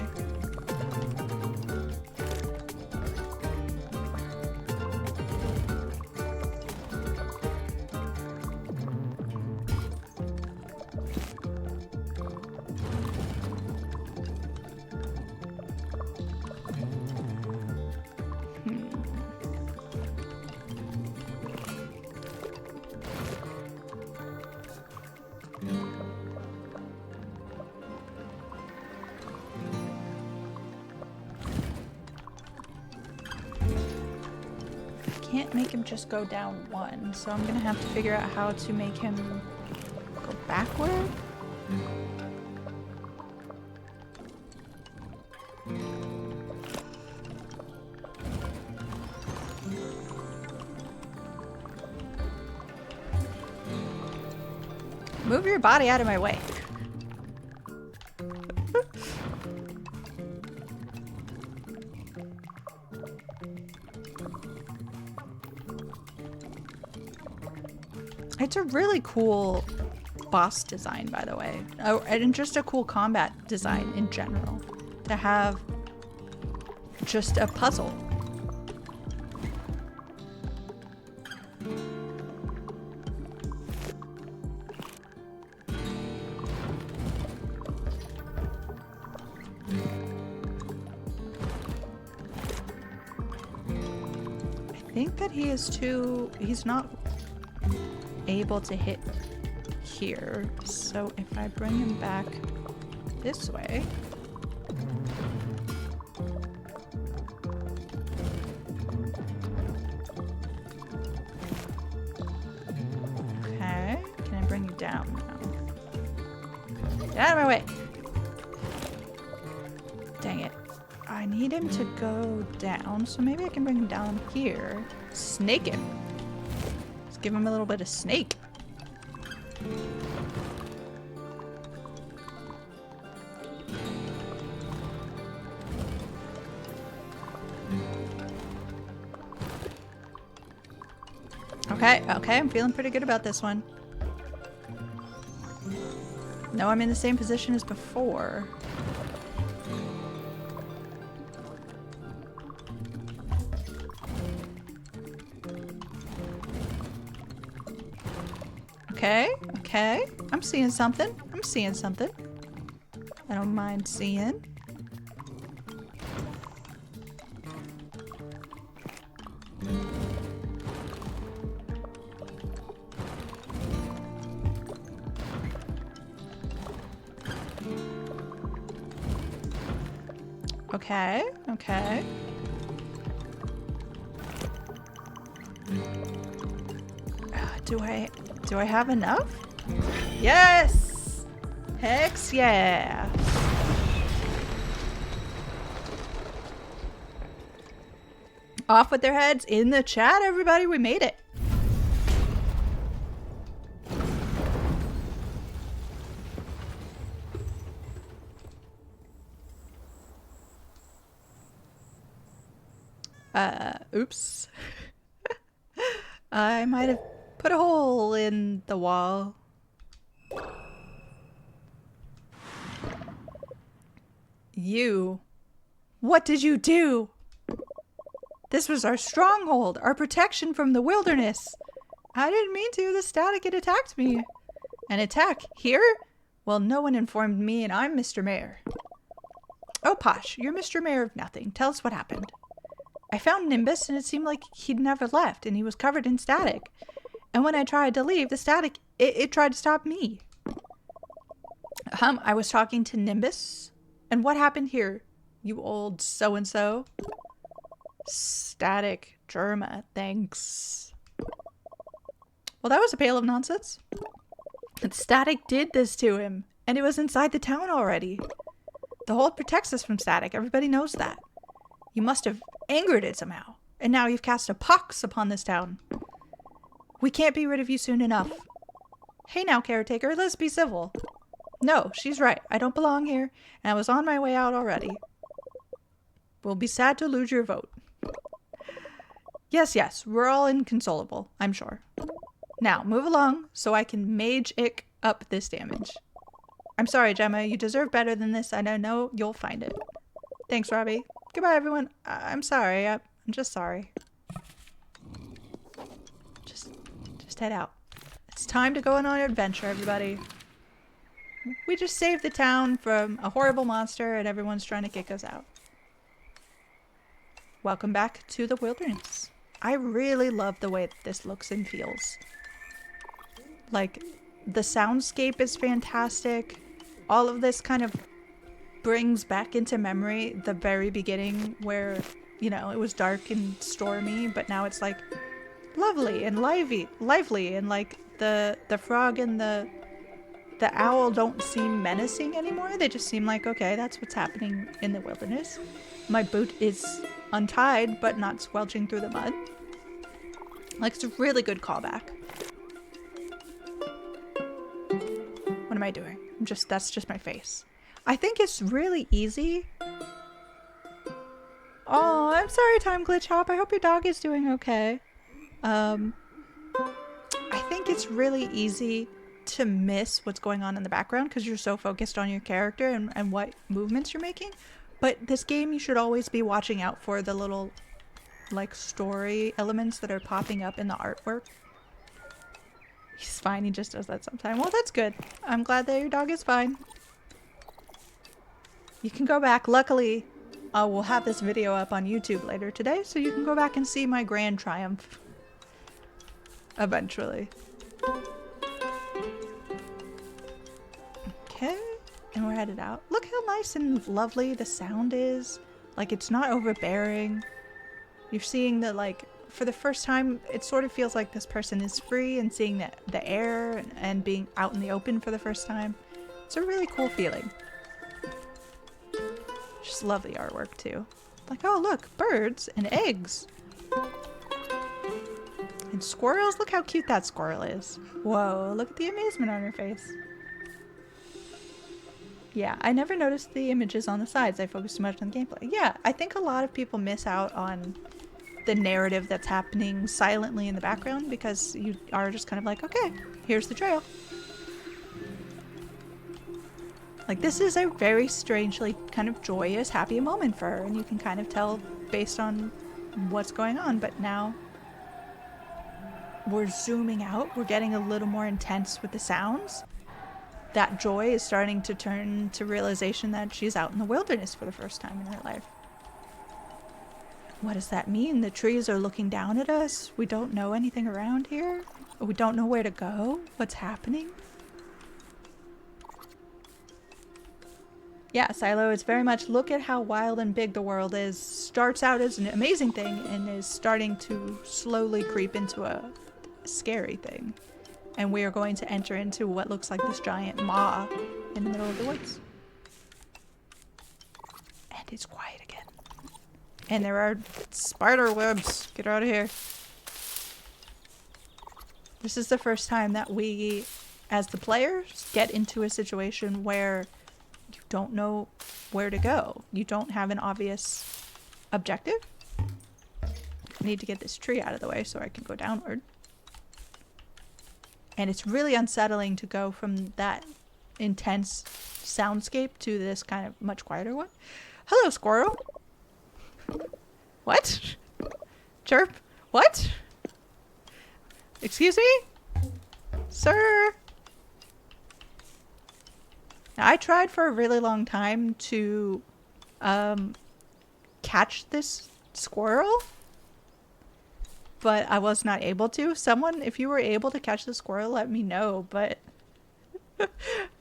S1: can't make him just go down one, so I'm gonna have to figure out how to make him go backward. Move your body out of my way. It's a really cool boss design, by the way. Oh, and just a cool combat design in general. To have just a puzzle. I think that he is too... he's not able to hit here, so if I bring him back this way, okay, can I bring you down now? Get out of my way! Dang it. I need him to go down, so maybe I can bring him down here. Snake him! Give him a little bit of snake. Okay, I'm feeling pretty good about this one. No, I'm in the same position as before. Okay. I'm seeing something. I don't mind seeing. Okay. Do I have enough? Yes! Hex yeah! Off with their heads in the chat, everybody. We made it. Oops. I might have put a hole in the wall. You. What did you do? This was our stronghold, our protection from the wilderness. I didn't mean to. The static, it attacked me. An attack? Here? Well, no one informed me, and I'm Mr. Mayor. Oh, Posh, you're Mr. Mayor of nothing. Tell us what happened. I found Nimbus, and it seemed like he'd never left, and he was covered in static. And when I tried to leave, the static, it tried to stop me. I was talking to Nimbus. And what happened here, you old so-and-so? Static Germa, thanks. Well, that was a pail of nonsense. And static did this to him, and it was inside the town already. The hold protects us from static. Everybody knows that. You must have angered it somehow, and now you've cast a pox upon this town. We can't be rid of you soon enough. Hey now, caretaker, let's be civil. No, she's right. I don't belong here, and I was on my way out already. We'll be sad to lose your vote. Yes, we're all inconsolable, I'm sure. Now, move along so I can mage-ick up this damage. I'm sorry, Gemma. You deserve better than this, and I know you'll find it. Thanks, Robbie. Goodbye, everyone. I'm sorry. I'm just sorry. Just head out. It's time to go on an adventure, everybody. We just saved the town from a horrible monster, and everyone's trying to kick us out. Welcome back to the wilderness. I really love the way that this looks and feels. Like, the soundscape is fantastic. All of this kind of brings back into memory the very beginning where, you know, it was dark and stormy, but now it's like lovely and lively, and like the frog and the owl don't seem menacing anymore. They just seem like, okay, that's what's happening in the wilderness. My boot is untied but not squelching through the mud. Like, it's a really good callback. What am I doing? That's just my face. I think it's really easy. Oh, I'm sorry, Time Glitch Hop. I hope your dog is doing okay. I think it's really easy to miss what's going on in the background because you're so focused on your character and what movements you're making. But this game, you should always be watching out for the little, like, story elements that are popping up in the artwork. He's fine, he just does that sometimes. Well, that's good. I'm glad that your dog is fine. You can go back. Luckily, we'll have this video up on YouTube later today, so you can go back and see my grand triumph. Eventually. Okay, and we're headed out. Look how nice and lovely the sound is. Like, it's not overbearing. You're seeing the, like, for the first time, it sort of feels like this person is free and seeing the air and being out in the open for the first time. It's a really cool feeling. Just lovely artwork too. Like, oh look, birds and eggs. And squirrels. Look how cute that squirrel is. Whoa, look at the amazement on her face. Yeah, I never noticed the images on the sides. I focused too much on the gameplay. Yeah, I think a lot of people miss out on the narrative that's happening silently in the background because you are just kind of like, okay, here's the trail. Like, this is a very strangely kind of joyous, happy moment for her, and you can kind of tell based on what's going on. But now we're zooming out, we're getting a little more intense with the sounds. That joy is starting to turn to realization that she's out in the wilderness for the first time in her life. What does that mean? The trees are looking down at us. We don't know anything around here. We don't know where to go. What's happening? Yeah, Silo, it's very much look at how wild and big the world is. Starts out as an amazing thing and is starting to slowly creep into a scary thing. And we are going to enter into what looks like this giant maw in the middle of the woods. And it's quiet again. And there are spider webs. Get out of here. This is the first time that we, as the players, get into a situation where you don't know where to go. You don't have an obvious objective. I need to get this tree out of the way so I can go downward. And it's really unsettling to go from that intense soundscape to this kind of much quieter one. Hello, squirrel. What? Chirp? What? Excuse me? Sir? Now, I tried for a really long time to catch this squirrel, but I was not able to. Someone, if you were able to catch the squirrel, let me know, but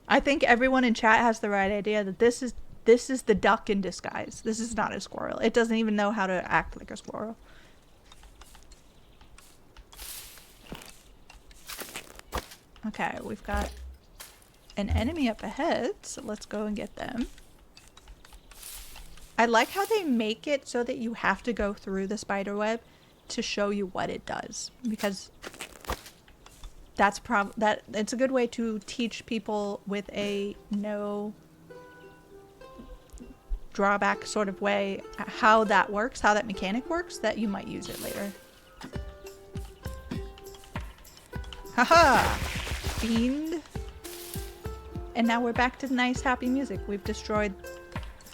S1: I think everyone in chat has the right idea that this is the duck in disguise. This is not a squirrel. It doesn't even know how to act like a squirrel. Okay, we've got an enemy up ahead, so let's go and get them. I like how they make it so that you have to go through the spider web to show you what it does, because it's a good way to teach people with a no drawback sort of way how that works, how that mechanic works, that you might use it later. Haha! Fiend. And now we're back to nice happy music. We've destroyed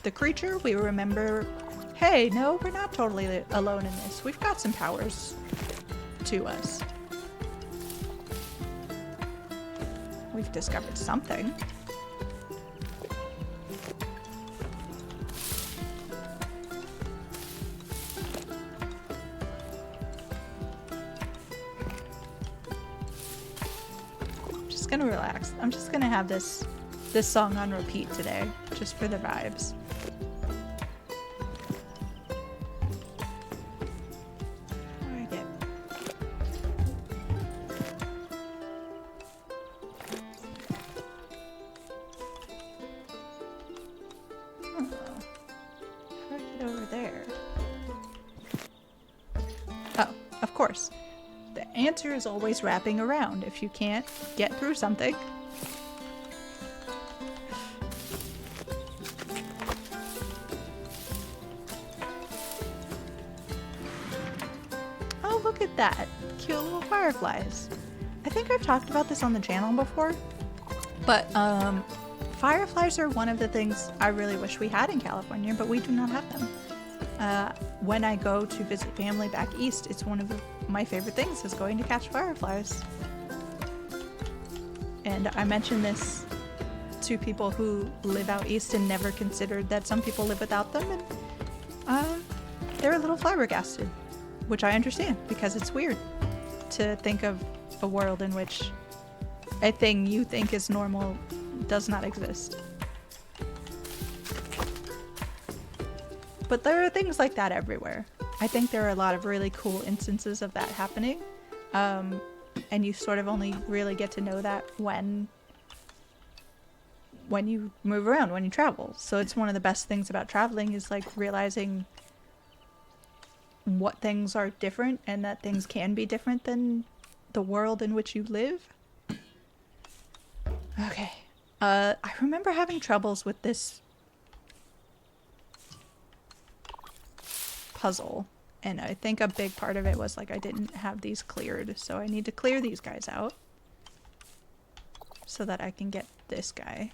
S1: the creature. We remember, hey, no, we're not totally alone in this. We've got some powers to us. We've discovered something. Gonna relax. I'm just gonna have this song on repeat today, just for the vibes. How do I get course, the answer is always wrapping around. If you can't get through something, oh, look at that. Cute little fireflies. I think I've talked about this on the channel before, but fireflies are one of the things I really wish we had in California, but we do not have them. When I go to visit family back east, it's one of my favorite things is going to catch fireflies. And I mentioned this to people who live out east and never considered that some people live without them, and they're a little flabbergasted, which I understand because it's weird to think of a world in which a thing you think is normal does not exist. But there are things like that everywhere. I think there are a lot of really cool instances of that happening. And you sort of only really get to know that when you move around, when you travel. So it's one of the best things about traveling is like realizing what things are different and that things can be different than the world in which you live. Okay. I remember having troubles with this puzzle, and I think a big part of it was like I didn't have these cleared, so I need to clear these guys out so that I can get this guy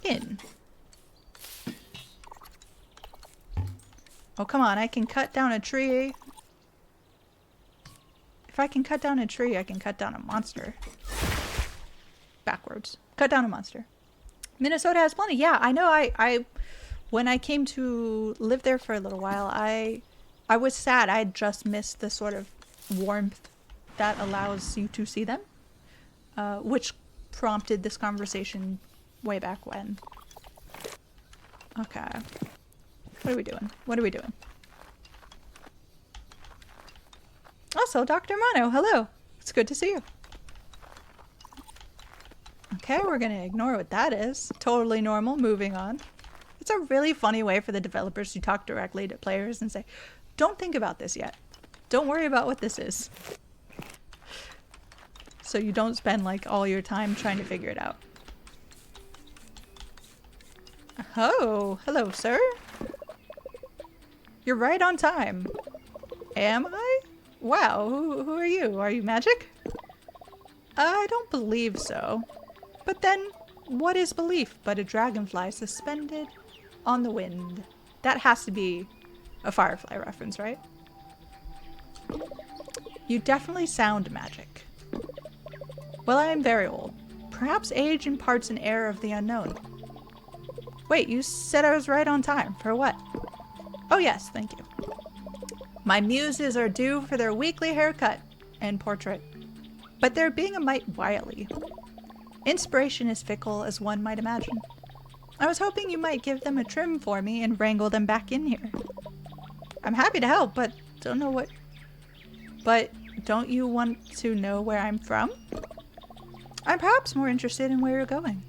S1: in. Oh, come on, I can cut down a tree. If I can cut down a tree, I can cut down a monster. Backwards. Cut down a monster. Minnesota has plenty. Yeah, I know. I when I came to live there for a little while, I was sad. I had just missed the sort of warmth that allows you to see them, which prompted this conversation way back when. Okay. What are we doing? What are we doing? Also, Dr. Mono, hello. It's good to see you. Okay, we're gonna ignore what that is. Totally normal, moving on. It's a really funny way for the developers to talk directly to players and say, don't think about this yet. Don't worry about what this is. So you don't spend like all your time trying to figure it out. Oh, hello, sir. You're right on time. Am I? Wow, who are you? Are you magic? I don't believe so. But then, what is belief but a dragonfly suspended on the wind? That has to be a Firefly reference, right? You definitely sound magic. Well, I am very old. Perhaps age imparts an air of the unknown. Wait, you said I was right on time. For what? Oh yes, thank you. My muses are due for their weekly haircut and portrait, but they're being a mite wily. Inspiration is fickle, as one might imagine. I was hoping you might give them a trim for me and wrangle them back in here. I'm happy to help, but don't know what... But don't you want to know where I'm from? I'm perhaps more interested in where you're going.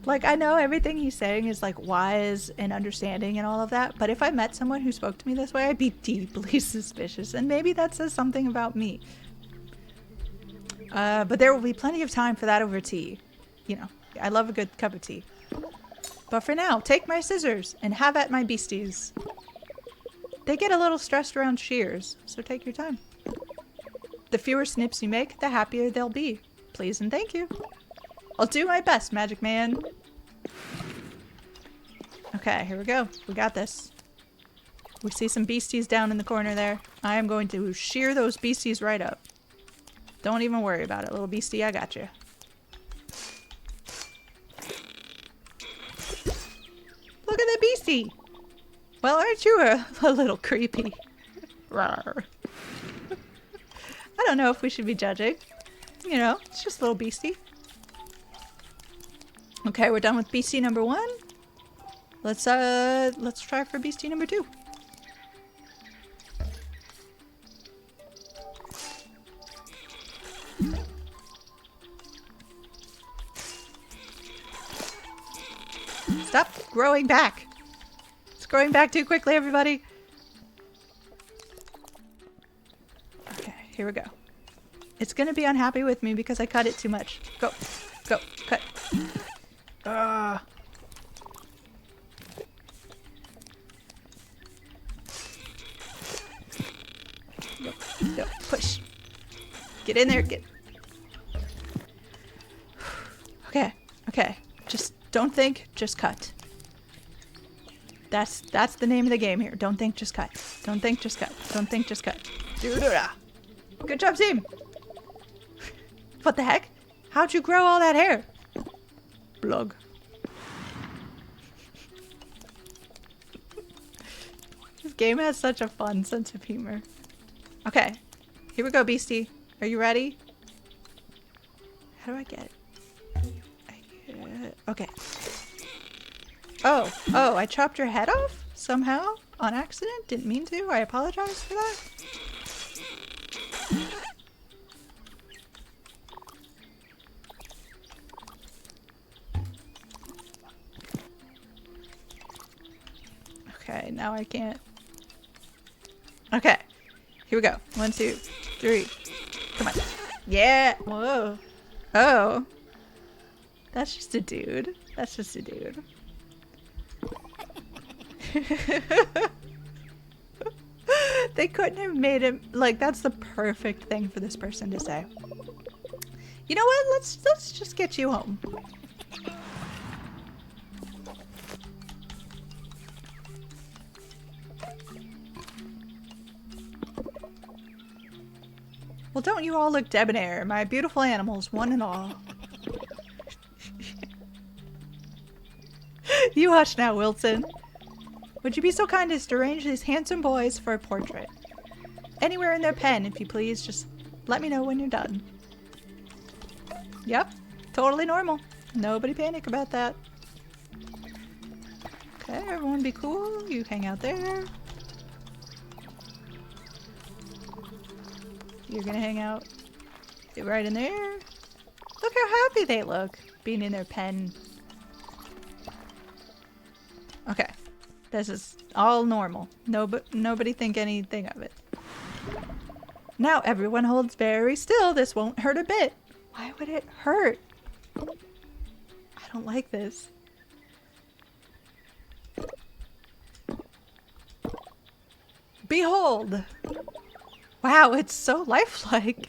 S1: Like, I know everything he's saying is, like, wise and understanding and all of that, but if I met someone who spoke to me this way, I'd be deeply suspicious, and maybe that says something about me. But there will be plenty of time for that over tea. You know, I love a good cup of tea. But for now, take my scissors and have at my beasties. They get a little stressed around shears, so take your time. The fewer snips you make, the happier they'll be. Please and thank you. I'll do my best, Magic Man. Okay, here we go. We got this. We see some beasties down in the corner there. I am going to shear those beasties right up. Don't even worry about it, little beastie. I got you. Look at that beastie. Well, aren't you a little creepy? Rawr. I don't know if we should be judging. You know, it's just a little beastie. Okay, we're done with beastie number 1. Let's try for beastie number 2. Stop growing back. It's growing back too quickly, everybody. here we go. It's gonna be unhappy with me because I cut it too much. Go. Go. Cut. Go. Push. Get in there. Get. Okay. Okay. Just don't think. Just cut. That's the name of the game here. Don't think. Just cut. Don't think. Just cut. Don't think. Just cut. Good job, team. What the heck? How'd you grow all that hair? Blug. This game has such a fun sense of humor. Okay, here we go, Beastie. Are you ready? How do I get it? Okay. Oh, I chopped your head off somehow on accident. Didn't mean to. I apologize for that. Okay, now I can't. Okay, here we go. 1, 2, 3. Come on. Yeah. Whoa. Oh. That's just a dude. That's just a dude. They couldn't have made him like that's the perfect thing for this person to say. You know what? Let's just get you home. Well, don't you all look debonair, my beautiful animals, one and all. You hush now, Wilson. Would you be so kind as to arrange these handsome boys for a portrait? Anywhere in their pen, if you please. Just let me know when you're done. Yep, totally normal. Nobody panic about that. Okay, everyone be cool. You hang out there. You're gonna hang out right in there. Look how happy they look, being in their pen. Okay, this is all normal. Nobody think anything of it. Now everyone holds very still. This won't hurt a bit. Why would it hurt? I don't like this. Behold! Wow, it's so lifelike.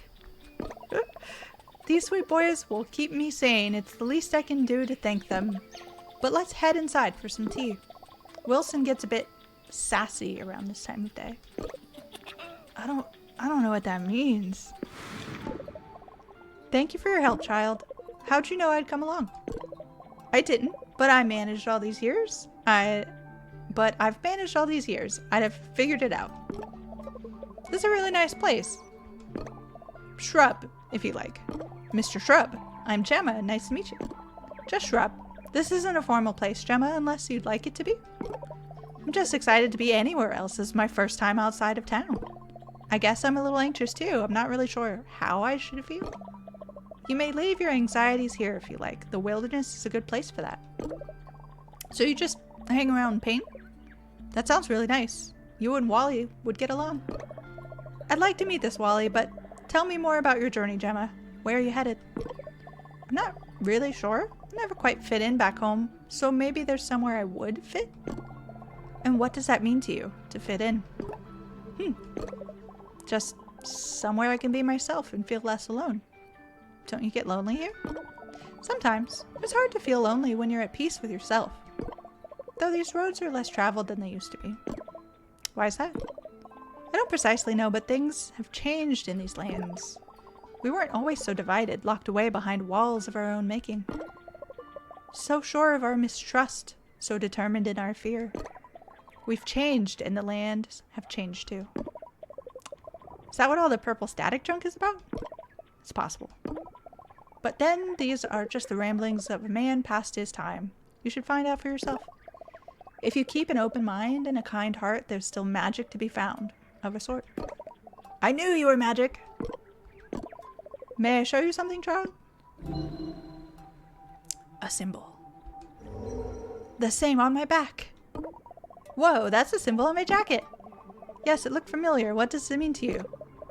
S1: These sweet boys will keep me sane. It's the least I can do to thank them. But let's head inside for some tea. Wilson gets a bit sassy around this time of day. I don't know what that means. Thank you for your help, child. How'd you know I'd come along? I didn't, but I managed all these years. But I've managed all these years. I'd have figured it out. This is a really nice place. Shrub, if you like. Mr. Shrub, I'm Gemma. Nice to meet you. Just Shrub. This isn't a formal place, Gemma, unless you'd like it to be. I'm just excited to be anywhere else. This is my first time outside of town. I guess I'm a little anxious too. I'm not really sure how I should feel. You may leave your anxieties here if you like. The wilderness is a good place for that. So you just hang around and paint? That sounds really nice. You and Wally would get along. I'd like to meet this Wally, but tell me more about your journey, Gemma. Where are you headed? I'm not really sure. I never quite fit in back home, so maybe there's somewhere I would fit? And what does that mean to you, to fit in? Just somewhere I can be myself and feel less alone. Don't you get lonely here? Sometimes. It's hard to feel lonely when you're at peace with yourself. Though these roads are less traveled than they used to be. Why is that? I don't precisely know, but things have changed in these lands. We weren't always so divided, locked away behind walls of our own making. So sure of our mistrust, so determined in our fear. We've changed, and the lands have changed too. Is that what all the purple static junk is about? It's possible. But then, these are just the ramblings of a man past his time. You should find out for yourself. If you keep an open mind and a kind heart, there's still magic to be found, of a sort. I knew you were magic! May I show you something, child? A symbol. The same on my back. Whoa, that's a symbol on my jacket. Yes, it looked familiar. What does it mean to you?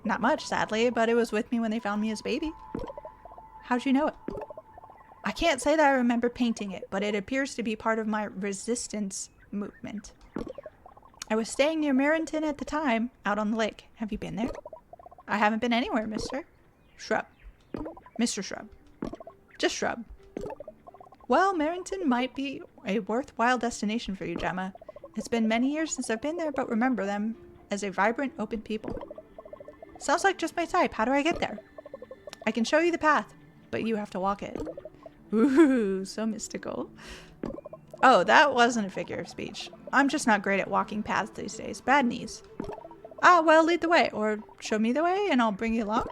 S1: Not much, sadly, but it was with me when they found me as a baby. How'd you know it? I can't say that I remember painting it, but it appears to be part of my resistance movement. I was staying near Merrington at the time, out on the lake. Have you been there? I haven't been anywhere, mister. Shrub. Mr. Shrub. Just Shrub. Well, Merrington might be a worthwhile destination for you, Gemma. It's been many years since I've been there, but remember them as a vibrant, open people. Sounds like just my type. How do I get there? I can show you the path, but you have to walk it. Ooh, so mystical. Oh, that wasn't a figure of speech. I'm just not great at walking paths these days. Bad knees. Ah, well, lead the way, or show me the way, and I'll bring you along.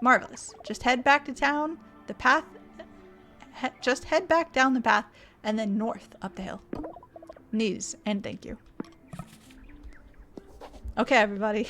S1: Marvelous. Just head back to town, the path... just head back down the path, and then north up the hill. Knees, and thank you. Okay, everybody.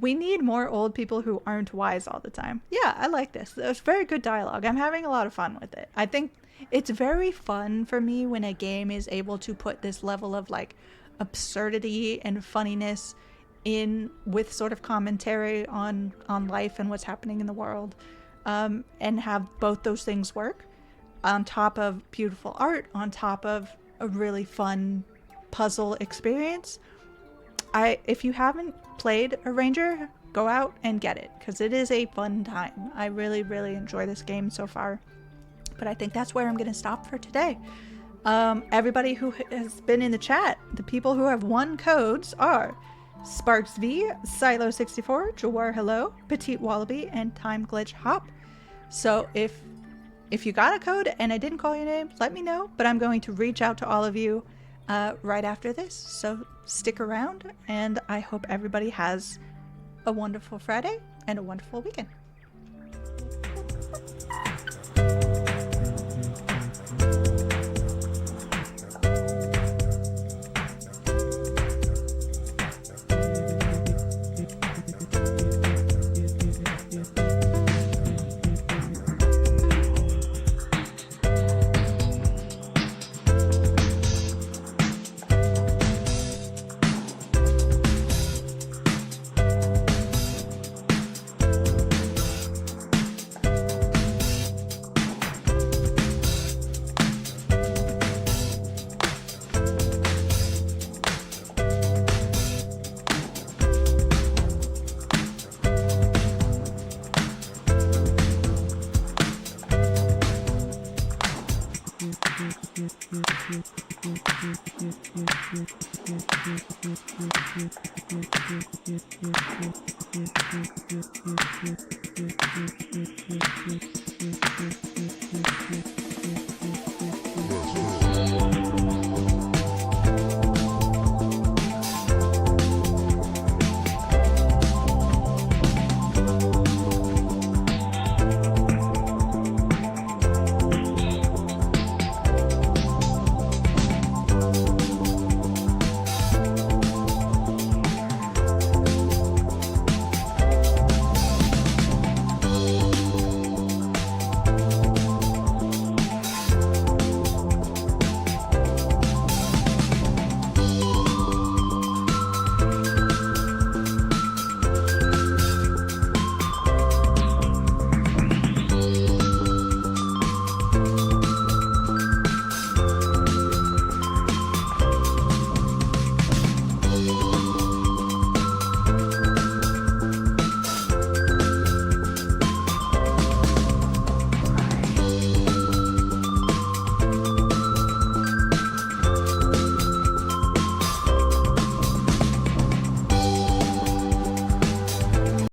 S1: We need more old people who aren't wise all the time. Yeah, I like this. There's very good dialogue. I'm having a lot of fun with it. I think it's very fun for me when a game is able to put this level of like absurdity and funniness in with sort of commentary on life and what's happening in the world, and have both those things work on top of beautiful art, on top of a really fun puzzle experience. If you haven't played a Ranger, go out and get it, because it is a fun time. I really, really enjoy this game so far. But I think that's where I'm going to stop for today. Everybody who has been in the chat, the people who have won codes are Sparks V, Silo64, Jawar Hello, Petite Wallaby, and Time Glitch Hop. So if you got a code and I didn't call your name, let me know. But I'm going to reach out to all of you right after this. So stick around, and I hope everybody has a wonderful Friday and a wonderful weekend.